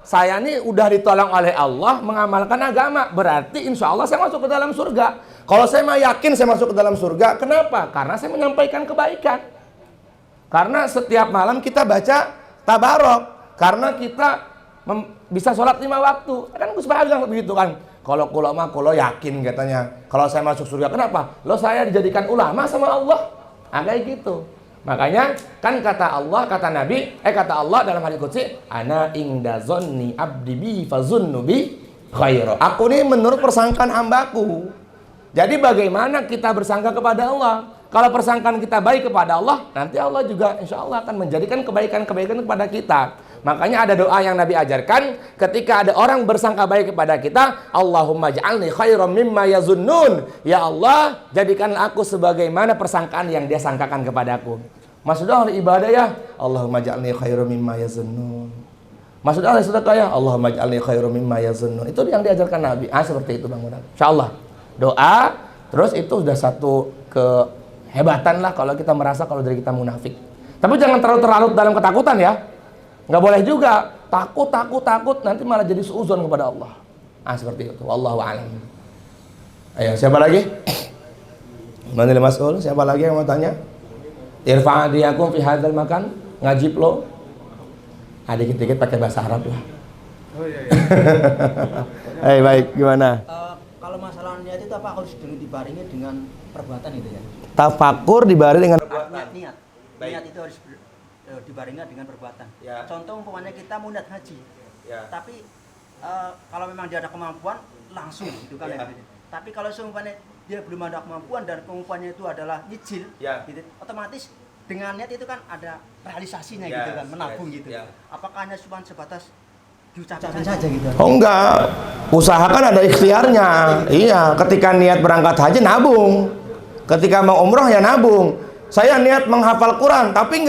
Saya ini udah ditolong oleh Allah mengamalkan agama, berarti insya Allah saya masuk ke dalam surga. Kalau saya mah yakin saya masuk ke dalam surga, kenapa? Karena saya menyampaikan kebaikan. Karena setiap malam kita baca tabarok, karena kita bisa sholat 5 waktu. Kan Gus Bahar bilang begitu kan. Kalau yakin katanya, kalau saya masuk surga, kenapa? Loh saya dijadikan ulama sama Allah. Kayak gitu. Makanya kan kata Allah, kata Nabi, kata Allah dalam hadits qudsi, ana inda zonni abdi bi fazunnu bi khaira. Aku ini menurut persangkaan hambaku. Jadi bagaimana kita bersangka kepada Allah? Kalau persangkaan kita baik kepada Allah, nanti Allah juga insya Allah akan menjadikan kebaikan-kebaikan kepada kita. Makanya ada doa yang Nabi ajarkan ketika ada orang bersangka baik kepada kita, Allahumma ja'alni khairam mimma yazunnun. Ya Allah, jadikanlah aku sebagaimana persangkaan yang dia sangkakan kepadaku. Maksudnya oleh ibadah ya, Allahumma ja'alni khairam mimma yazunnun. Maksudnya oleh sedekah ya, Allahumma ja'alni khairam mimma yazunnun. Itu yang diajarkan Nabi. Seperti itu Bang Mudah. Insya Allah. Doa, terus itu sudah satu Hebatan lah kalau kita merasa kalau diri kita munafik. Tapi jangan terlalu dalam ketakutan ya. Nggak boleh juga takut nanti malah jadi suudzon kepada Allah. Seperti itu. Wallahu a'lam. Ayo, siapa lagi? Manil mas'ul, siapa lagi yang mau tanya? Irfa'a diyakum fi hadzal makan, ngajib lo. Dikit-dikit pakai bahasa Arab lah. Oh iya. Baik, gimana? Kalau masalah niat itu apa harus dibarengi dengan perbuatan itu ya? Tafakur dibarengi dengan Niat. Niat itu harus dibarengi dengan perbuatan. Ya. Contoh umpamanya kita mau niat haji. Ya. Tapi kalau memang dia ada kemampuan langsung gitu kan Ya. gitu. Tapi kalau seumpamanya dia belum ada kemampuan dan kemampuannya itu adalah nyicil, Ya. gitu, otomatis dengan niat itu kan ada realisasinya Yes, gitu kan, menabung yes, gitu. ya. Apakah hanya cuma sebatas diucapkan saja gitu? Oh enggak, usahakan ada ikhtiarnya. Iya, ketika niat berangkat haji nabung. Ketika mau umroh ya nabung. Saya niat menghafal Quran, tapi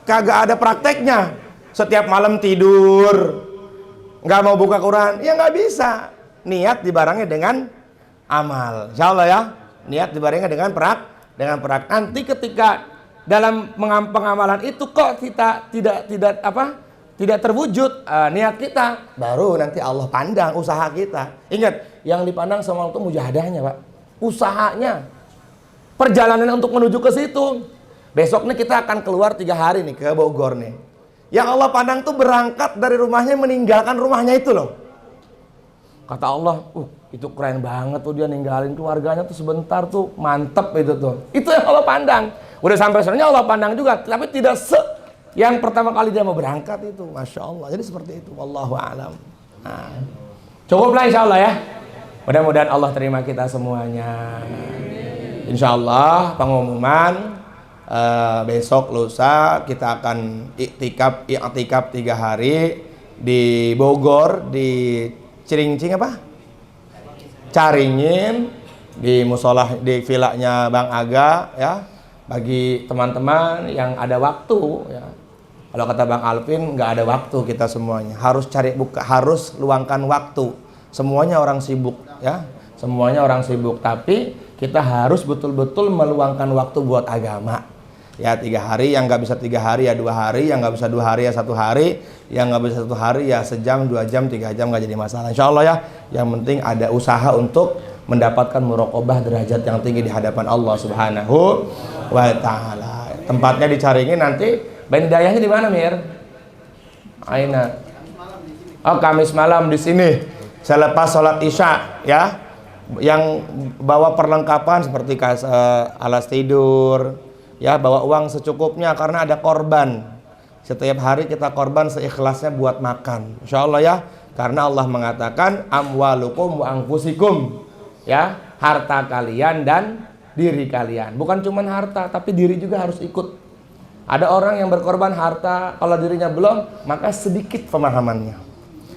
kagak ada prakteknya. Setiap malam tidur, nggak mau buka Quran, ya nggak bisa. Niat dibarengi dengan amal. Insya Allah ya, niat dibarengi dengan perak. Nanti ketika dalam pengamalan itu kok kita tidak terwujud niat kita, baru nanti Allah pandang usaha kita. Ingat, yang dipandang semua itu mujahadahnya, Pak. Usahanya, perjalanan untuk menuju ke situ. Besok nih kita akan keluar 3 hari nih ke Bogor nih. Yang Allah pandang tuh berangkat dari rumahnya, meninggalkan rumahnya itu loh. Kata Allah, itu keren banget tuh dia ninggalin keluarganya tuh sebentar tuh, mantep itu tuh. Itu yang Allah pandang. Udah sampai sebenarnya Allah pandang juga, tapi tidak yang pertama kali dia mau berangkat itu. Masya Allah. Jadi seperti itu. Wallahu a'lam. Cukuplah insya Allah ya. Mudah-mudahan Allah terima kita semuanya. Insya Allah pengumuman besok lusa kita akan iktikaf 3 hari di Bogor, di Cirincing Caringin, di musolah di vilanya Bang Aga ya. Bagi teman-teman yang ada waktu ya. Kalau kata Bang Alvin nggak ada waktu, kita semuanya harus harus luangkan waktu. Semuanya orang sibuk ya. Semuanya orang sibuk, tapi kita harus betul-betul meluangkan waktu buat agama. Ya 3 hari, yang nggak bisa 3 hari ya 2 hari, yang nggak bisa 2 hari ya 1 hari, yang nggak bisa 1 hari ya sejam, 2 jam, 3 jam, nggak jadi masalah. Insya Allah ya. Yang penting ada usaha untuk mendapatkan muraqabah derajat yang tinggi di hadapan Allah Subhanahu wa Ta'ala. Tempatnya di Caringin nanti. Bendayahnya di mana, Mir? Aina. Oh, Kamis malam di sini. Selepas sholat Isya ya. Yang bawa perlengkapan seperti alas tidur, ya bawa uang secukupnya karena ada korban. Setiap hari kita korban seikhlasnya buat makan. Insya Allah ya, karena Allah mengatakan amwalukum wa anfusikum, ya harta kalian dan diri kalian. Bukan cuma harta, tapi diri juga harus ikut. Ada orang yang berkorban harta, kalau dirinya belum, maka sedikit pemahamannya.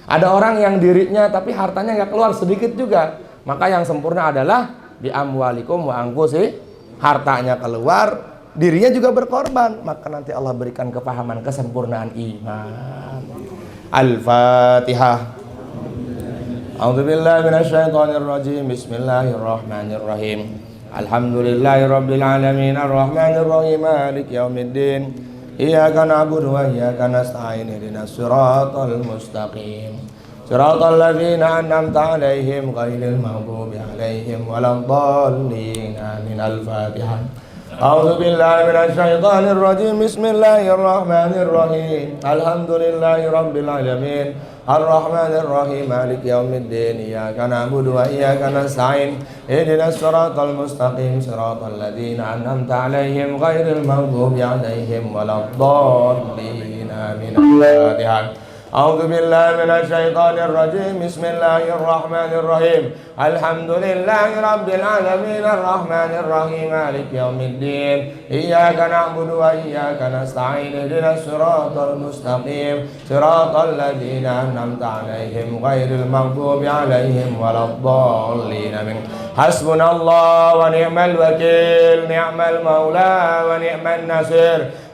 Ada orang yang dirinya tapi hartanya nggak keluar, sedikit juga. Maka yang sempurna adalah bi amwalikum wa anfusikum, hartanya keluar, dirinya juga berkorban, maka nanti Allah berikan kepahaman kesempurnaan iman. Al-Fatihah. A'udzubillahi minasyaitonirrajim. Bismillahirrahmanirrahim. Alhamdulillahirabbil alamin arrahmanir rahim maliki yaumiddin. Iyyaka na'budu wa iyyaka nasta'in ihdinas siratal mustaqim. Siratal ladzina an'amta 'alaihim ghairil maghdubi 'alaihim waladdallin. Amin. Al-Fatihah. A'udzu billahi minasy syaithanir rajim. Bismillahirrahmanir rahim. Alhamdulillahirabbil alamin arrahmanir rahim maliki yaumiddin. Iyyaka na'budu wa iyyaka nasta'in ihdinas siratal mustaqim siratal ladzina an'amta 'alaihim ghairil maghdubi 'alaihim waladdallin. Amin. Al-Fatihah. A'udzu billahi minasy syaithanir rajim. Bismillahirrahmanir rahim. Alhamdulillahirabbil alamin arrahmanir rahim maliki yaumiddin. Iyyaka na'budu wa iyyaka nasta'in ihdinas siratal mustaqim siratal ladzina an'amta 'alaihim ghairil maghdubi 'alaihim waladdallin. Amin. Hasbunallahu wa ni'mal wakil, ni'mal maula wa ni'man nasir.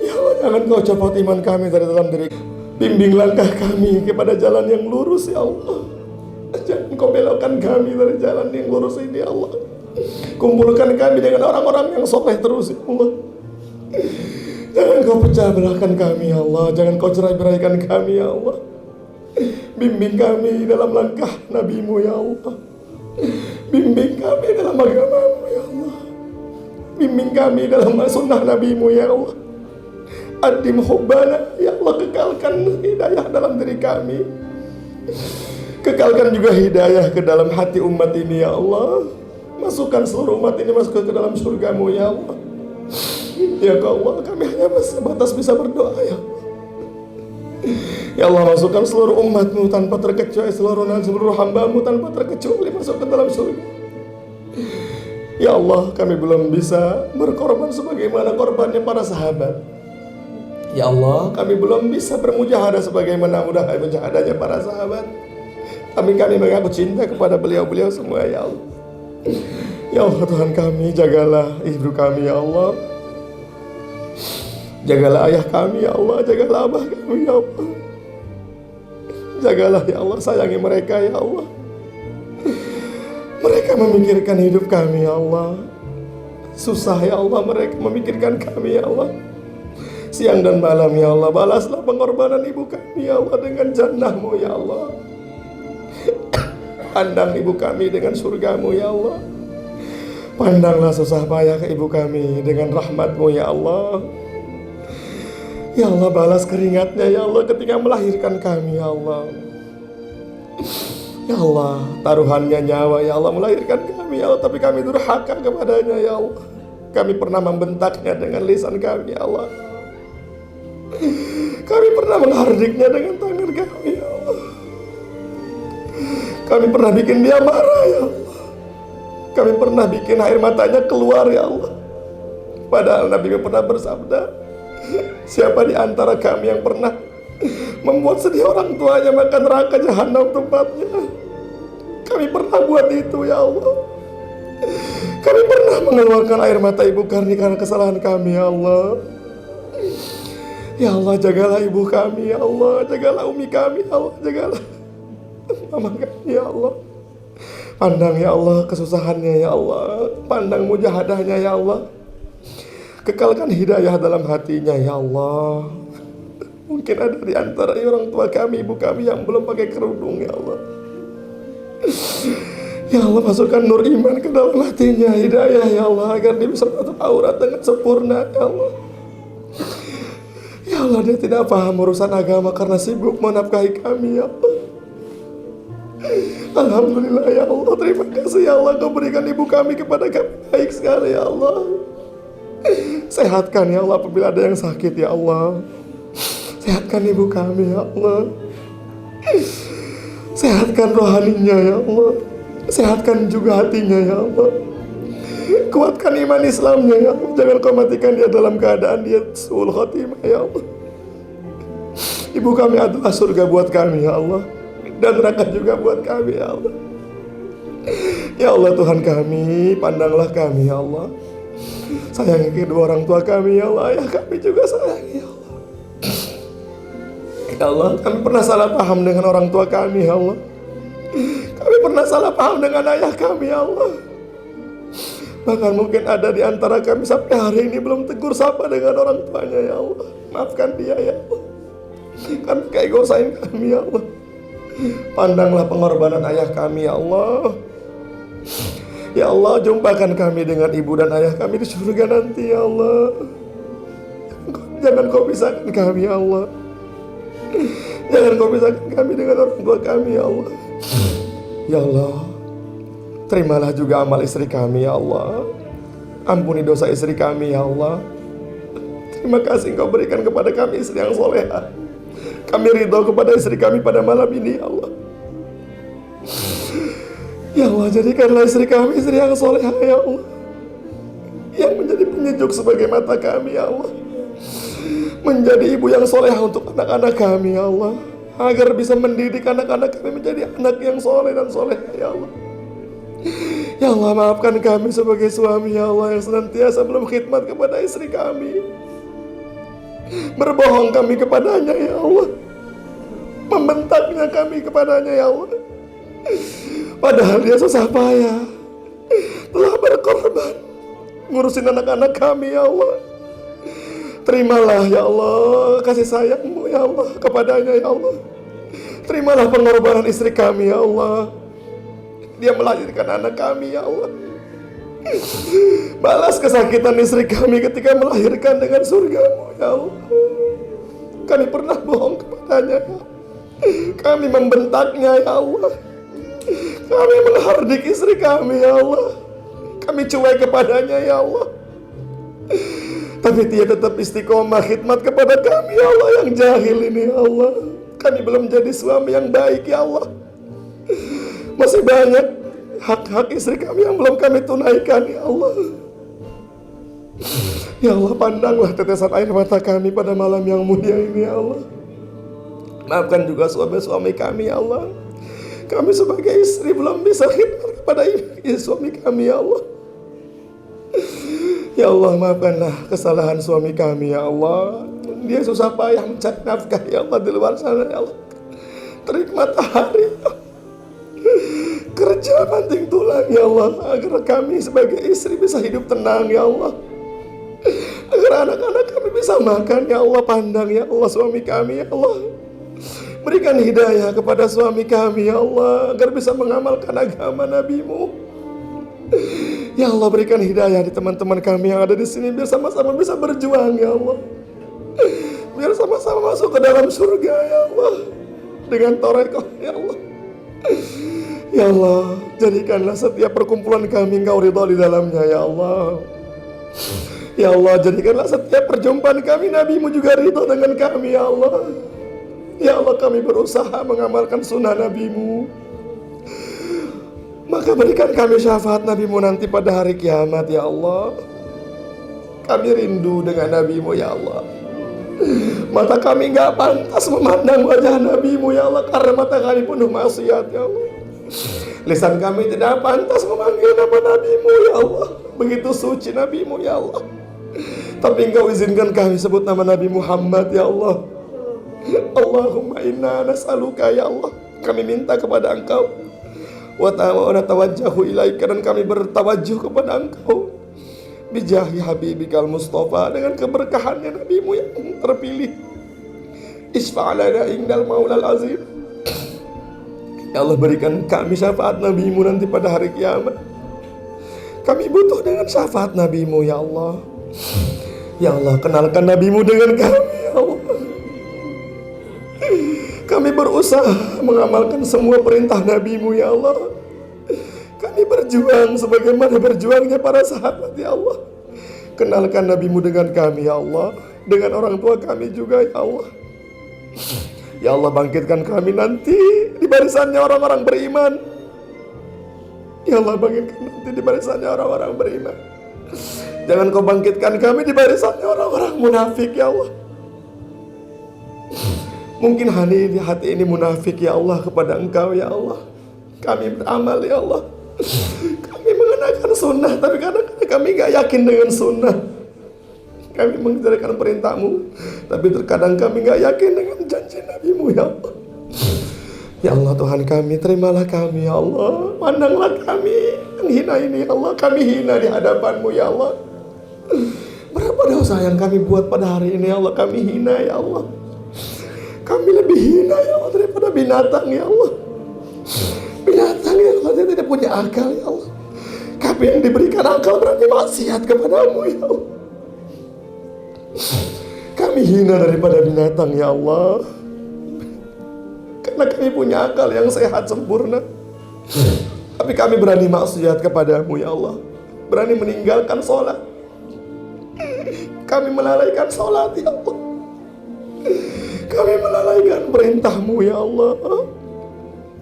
Ya Allah, jangan kau copot iman kami dari dalam diri. Bimbing langkah kami kepada jalan yang lurus ya Allah. Jangan kau belokkan kami dari jalan yang lurus ini ya Allah. Kumpulkan kami dengan orang-orang yang soleh terus ya Allah. Jangan kau pecah belahkan kami ya Allah. Jangan kau cerai-beraikan kami ya Allah. Bimbing kami dalam langkah Nabi-Mu ya Allah. Bimbing kami dalam agama-Mu ya Allah. Bimbing kami dalam sunnah Nabi-Mu ya Allah. Adim hubbana ya Allah, kekalkan hidayah dalam diri kami. Kekalkan juga hidayah ke dalam hati umat ini ya Allah. Masukkan seluruh umat ini masuk ke dalam surga-Mu ya Allah. Ya Allah, kami hanya sebatas bisa berdoa ya Allah. Ya Allah, masukkan seluruh umat-Mu tanpa terkecuali, seluruh hamba-Mu tanpa terkecuali masuk ke dalam surga. Ya Allah, kami belum bisa berkorban sebagaimana korbannya para sahabat. Ya Allah, kami belum bisa bermujahadah sebagaimana mujahadahnya para sahabat. Kami mengaku cinta kepada beliau-beliau semua ya Allah. Ya Allah Tuhan kami, jagalah ibu kami ya Allah. Jagalah ayah kami ya Allah, jagalah abah kami ya Allah. Jagalah ya Allah, sayangi mereka ya Allah. Mereka memikirkan hidup kami ya Allah. Susah ya Allah, mereka memikirkan kami ya Allah. Siang dan malam ya Allah, balaslah pengorbanan ibu kami ya Allah dengan jannah-Mu ya Allah. Pandang ibu kami dengan surga-Mu ya Allah. Pandanglah susah payah ke ibu kami dengan rahmat-Mu ya Allah. Ya Allah, balas keringatnya ya Allah ketika melahirkan kami ya Allah. Ya Allah, taruhannya nyawa ya Allah melahirkan kami ya Allah, tapi kami durhaka kepadanya ya Allah. Kami pernah membentaknya dengan lisan kami ya Allah. Kami pernah menghardiknya dengan tangan kami ya Allah. Kami pernah bikin dia marah ya Allah. Kami pernah bikin air matanya keluar ya Allah. Padahal Nabi pernah bersabda, siapa di antara kami yang pernah membuat sedih orang tuanya, maka neraka jahanam tempatnya. Kami pernah buat itu ya Allah. Kami pernah mengeluarkan air mata ibu karena kesalahan kami ya Allah. Ya Allah, jagalah ibu kami ya Allah. Jagalah umi kami ya Allah. Jagalah mama kami ya Allah. Pandang ya Allah kesusahannya ya Allah. Pandang mujahadahnya ya Allah. Kekalkan hidayah dalam hatinya ya Allah. Mungkin ada di antara orang tua kami, ibu kami yang belum pakai kerudung ya Allah. Ya Allah, masukkan nur iman ke dalam hatinya, hidayah ya Allah, agar dia bisa menutup aurat dengan sempurna ya Allah. Ya Allah, dia tidak paham urusan agama karena sibuk menafkahi kami ya Allah. Alhamdulillah ya Allah, terima kasih ya Allah, Kau berikan ibu kami kepada kami baik sekali ya Allah. Sehatkan ya Allah apabila ada yang sakit ya Allah. Sehatkan ibu kami ya Allah. Sehatkan rohaninya ya Allah. Sehatkan juga hatinya ya Allah. Kuatkan iman Islamnya ya Allah. Jangan Kau matikan dia dalam keadaan dia suul khotimah ya Allah. Ibu kami adalah surga buat kami ya Allah, dan neraka juga buat kami ya Allah. Ya Allah Tuhan kami, pandanglah kami ya Allah. Sayangi kedua orang tua kami ya Allah. Ayah kami juga sayangi ya Allah. Ya Allah, kami pernah salah paham dengan orang tua kami ya Allah. Kami pernah salah paham dengan ayah kami ya Allah. Bahkan mungkin ada di antara kami sampai hari ini belum tegur sapa dengan orang tuanya ya Allah. Maafkan dia ya Allah, karena keegoisan kami ya Allah. Pandanglah pengorbanan ayah kami ya Allah. Ya Allah, jumpakan kami dengan ibu dan ayah kami di surga nanti ya Allah. Jangan Kau pisahkan kami ya Allah. Jangan Kau pisahkan kami dengan orang tua kami ya Allah. Ya Allah, terimalah juga amal istri kami ya Allah. Ampuni dosa istri kami ya Allah. Terima kasih Kau berikan kepada kami istri yang soleha. Kami ridho kepada istri kami pada malam ini ya Allah. Ya Allah, jadikanlah istri kami istri yang soleha ya Allah, yang menjadi penyejuk sebagai mata kami ya Allah. Menjadi ibu yang soleha untuk anak-anak kami ya Allah, agar bisa mendidik anak-anak kami menjadi anak yang soleh dan soleha ya Allah. Ya Allah, maafkan kami sebagai suami ya Allah yang senantiasa belum khidmat kepada istri kami. Berbohong kami kepadanya ya Allah, membentaknya kami kepadanya ya Allah. Padahal dia susah payah telah berkorban ngurusin anak-anak kami ya Allah. Terimalah ya Allah kasih sayang-Mu ya Allah kepadanya ya Allah. Terimalah pengorbanan istri kami ya Allah. Dia melahirkan anak kami ya Allah. Balas kesakitan istri kami ketika melahirkan dengan surga-Mu ya Allah. Kami pernah bohong kepadanya ya. Kami membentaknya ya Allah. Kami menghardik istri kami ya Allah. Kami cuek kepadanya ya Allah. Tapi dia tetap istiqomah khidmat kepada kami ya Allah yang jahil ini ya Allah. Kami belum jadi suami yang baik ya Allah. Masih banyak hak-hak istri kami yang belum kami tunaikan ya Allah. Ya Allah, pandanglah tetesan air mata kami pada malam yang mulia ini ya Allah. Maafkan juga suami-suami kami ya Allah. Kami sebagai istri belum bisa khidmat kepada suami kami ya Allah. Ya Allah, maafkanlah kesalahan suami kami ya Allah. Dia susah payah mencari nafkah ya Allah di luar sana ya Allah. Terik matahari ya. Kerja banting tulang ya Allah, agar kami sebagai istri bisa hidup tenang ya Allah. Agar anak-anak kami bisa makan ya Allah. Pandang ya Allah suami kami ya Allah. Berikan hidayah kepada suami kami ya Allah, agar bisa mengamalkan agama Nabi-Mu. Ya Allah, berikan hidayah di teman-teman kami yang ada di sini, biar sama-sama bisa berjuang ya Allah. Biar sama-sama masuk ke dalam surga ya Allah, dengan Torekoh ya Allah. Ya Allah, jadikanlah setiap perkumpulan kami Engkau ridha di dalamnya ya Allah. Ya Allah, jadikanlah setiap perjumpaan kami Nabi-Mu juga ridha dengan kami ya Allah. Ya Allah, kami berusaha mengamalkan sunnah Nabi-Mu. Maka berikan kami syafaat Nabi-Mu nanti pada hari kiamat ya Allah. Kami rindu dengan Nabi-Mu ya Allah. Mata kami gak pantas memandang wajah Nabi-Mu ya Allah, karena mata kami penuh maksiat ya Allah. Lisan kami tidak pantas memanggil nama Nabi-Mu ya Allah. Begitu suci Nabi-Mu ya Allah. Tapi Engkau izinkan kami sebut nama Nabi Muhammad ya Allah. Allahumma inna nas'aluka ya Allah. Kami minta kepada Engkau, wa natawajjahu ilaika, dan kami bertawajuh kepada Engkau bijahi habibikal Mustafa, dengan keberkahannya Nabi-Mu yang terpilih. Isfa'lana indal maulal azim. Ya Allah, berikan kami syafaat Nabi-Mu nanti pada hari kiamat. Kami butuh dengan syafaat Nabi-Mu ya Allah. Ya Allah, kenalkan Nabi-Mu dengan kami ya Allah. Kami berusaha mengamalkan semua perintah Nabi-Mu ya Allah. Kami berjuang sebagaimana berjuangnya para sahabat ya Allah. Kenalkan Nabi-Mu dengan kami ya Allah, dengan orang tua kami juga ya Allah. Ya Allah, bangkitkan kami nanti di barisannya orang-orang beriman. Ya Allah, bangkitkan nanti di barisannya orang-orang beriman. Jangan Kau bangkitkan kami di barisannya orang-orang munafik ya Allah. Mungkin hati ini munafik ya Allah kepada Engkau ya Allah. Kami beramal ya Allah. Kami mengenakan sunnah, tapi kadang-kadang kami gak yakin dengan sunnah. Kami mengerjakan perintah-Mu, tapi terkadang kami gak yakin dengan janji Nabi-Mu ya Allah. Ya Allah Tuhan kami, terimalah kami ya Allah. Pandanglah kami yang hina ini ya Allah. Kami hina di hadapan-Mu ya Allah. Berapa dosa yang kami buat pada hari ini ya Allah. Kami hina ya Allah. Kami lebih hina ya Allah daripada binatang ya Allah. Binatang ya Allah, dia tidak punya akal ya Allah. Kami yang diberikan akal berani maksiat kepada-Mu ya Allah. Kami hina daripada binatang ya Allah. Karena kami punya akal yang sehat sempurna. Tapi kami berani maksiat kepada-Mu ya Allah. Berani meninggalkan sholat. Kami melalaikan sholat ya Allah. Kami melalaikan perintah-Mu ya Allah.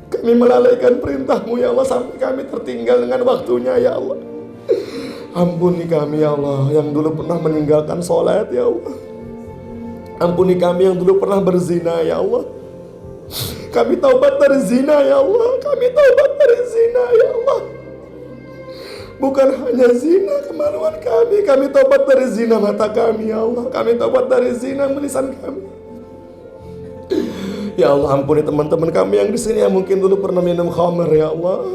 Kami melalaikan perintah-Mu ya Allah, sampai kami tertinggal dengan waktunya ya Allah. Ampuni kami ya Allah yang dulu pernah meninggalkan sholat ya Allah. Ampuni kami yang dulu pernah berzina ya Allah. Kami taubat dari zina ya Allah. Kami taubat dari zina ya Allah. Bukan hanya zina kemaluan kami tobat dari zina mata kami ya Allah. Kami tobat dari zina lisan kami. Ya Allah, ampuni teman-teman kami yang di sini yang mungkin dulu pernah minum khamr ya Allah.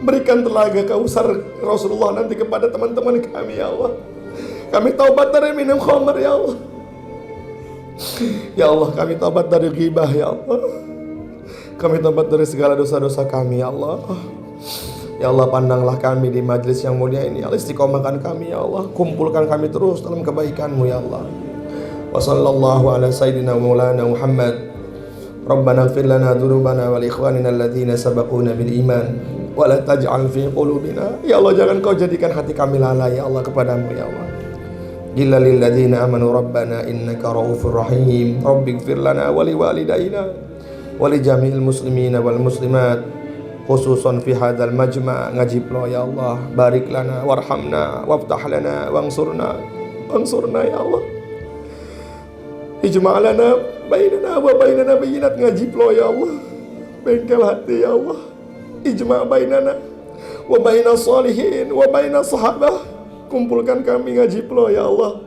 Berikan telaga kausar Rasulullah nanti kepada teman-teman kami ya Allah. Kami taubat dari minum khamr ya Allah. Ya Allah, kami taubat dari ghibah ya Allah. Kami taubat dari segala dosa-dosa kami ya Allah. Ya Allah, pandanglah kami di majlis yang mulia ini. Ya Allah, istiqomahkan kami ya Allah. Kumpulkan kami terus dalam kebaikan-Mu ya Allah. Wa sallallahu ala sayyidina maulana Muhammad. Rabbana ighfir lana dzunubana wal ikhwanina alladziina sabaquna bil iman wa la taj'al fi qulubina. Ya Allah, jangan Kau jadikan hati kami lalai ya Allah kepadamu ya Allah. Illa lil ladzina amanu rabbana innaka raufur rahim. Rabbighfir lana wa liwalidayna wa li jami'il muslimina wal muslimat. Khususan fi hadzal majma' ngajiblo ya Allah. Barik lana warhamna waftah lana wangsurna ya Allah. Ijma' lana bainana wa baina nabiyyina ngajiblo ya Allah. Bengkel hati ya Allah. Ijma' bainana wa baina salihin wa baina sahabah. Kumpulkan kami ngajiblo ya Allah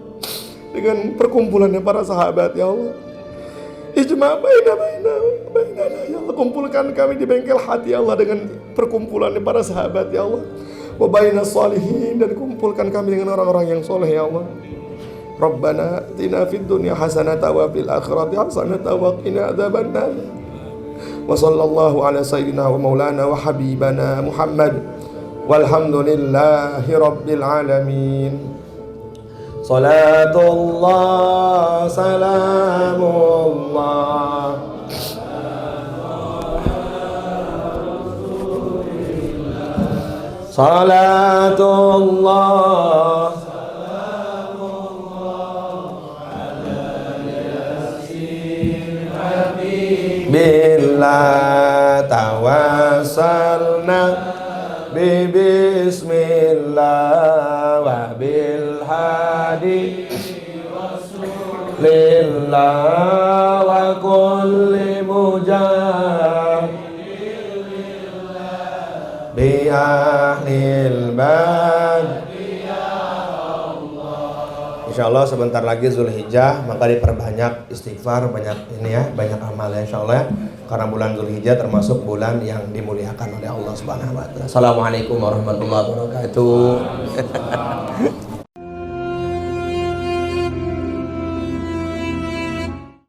dengan perkumpulannya para sahabat ya Allah. Ijma' bainana ya Allah. Kumpulkan kami di bengkel hati ya Allah dengan perkumpulan para sahabat ya Allah. Wa baina salihin, dan kumpulkan kami dengan orang-orang yang soleh ya Allah. Rabbana atina fid dunya hasanatan wa fil akhirati hasanatan wa qina adzabannar. Wa sallallahu ala sayyidina wa maulana wa habibana Muhammad. Walhamdulillahi rabbil alamin. Salatullah salamullah salatullah billah tawassalna bismillah wa bil hadi lillah wa kulli mujahid bi ahlil bad. Insyaallah sebentar lagi Zulhijjah, maka diperbanyak istighfar, banyak ini ya, banyak amal ya insyaallah. Karena bulan Zulhijjah termasuk bulan yang dimuliakan oleh Allah Subhanahu wa taala. Assalamualaikum warahmatullahi wabarakatuh.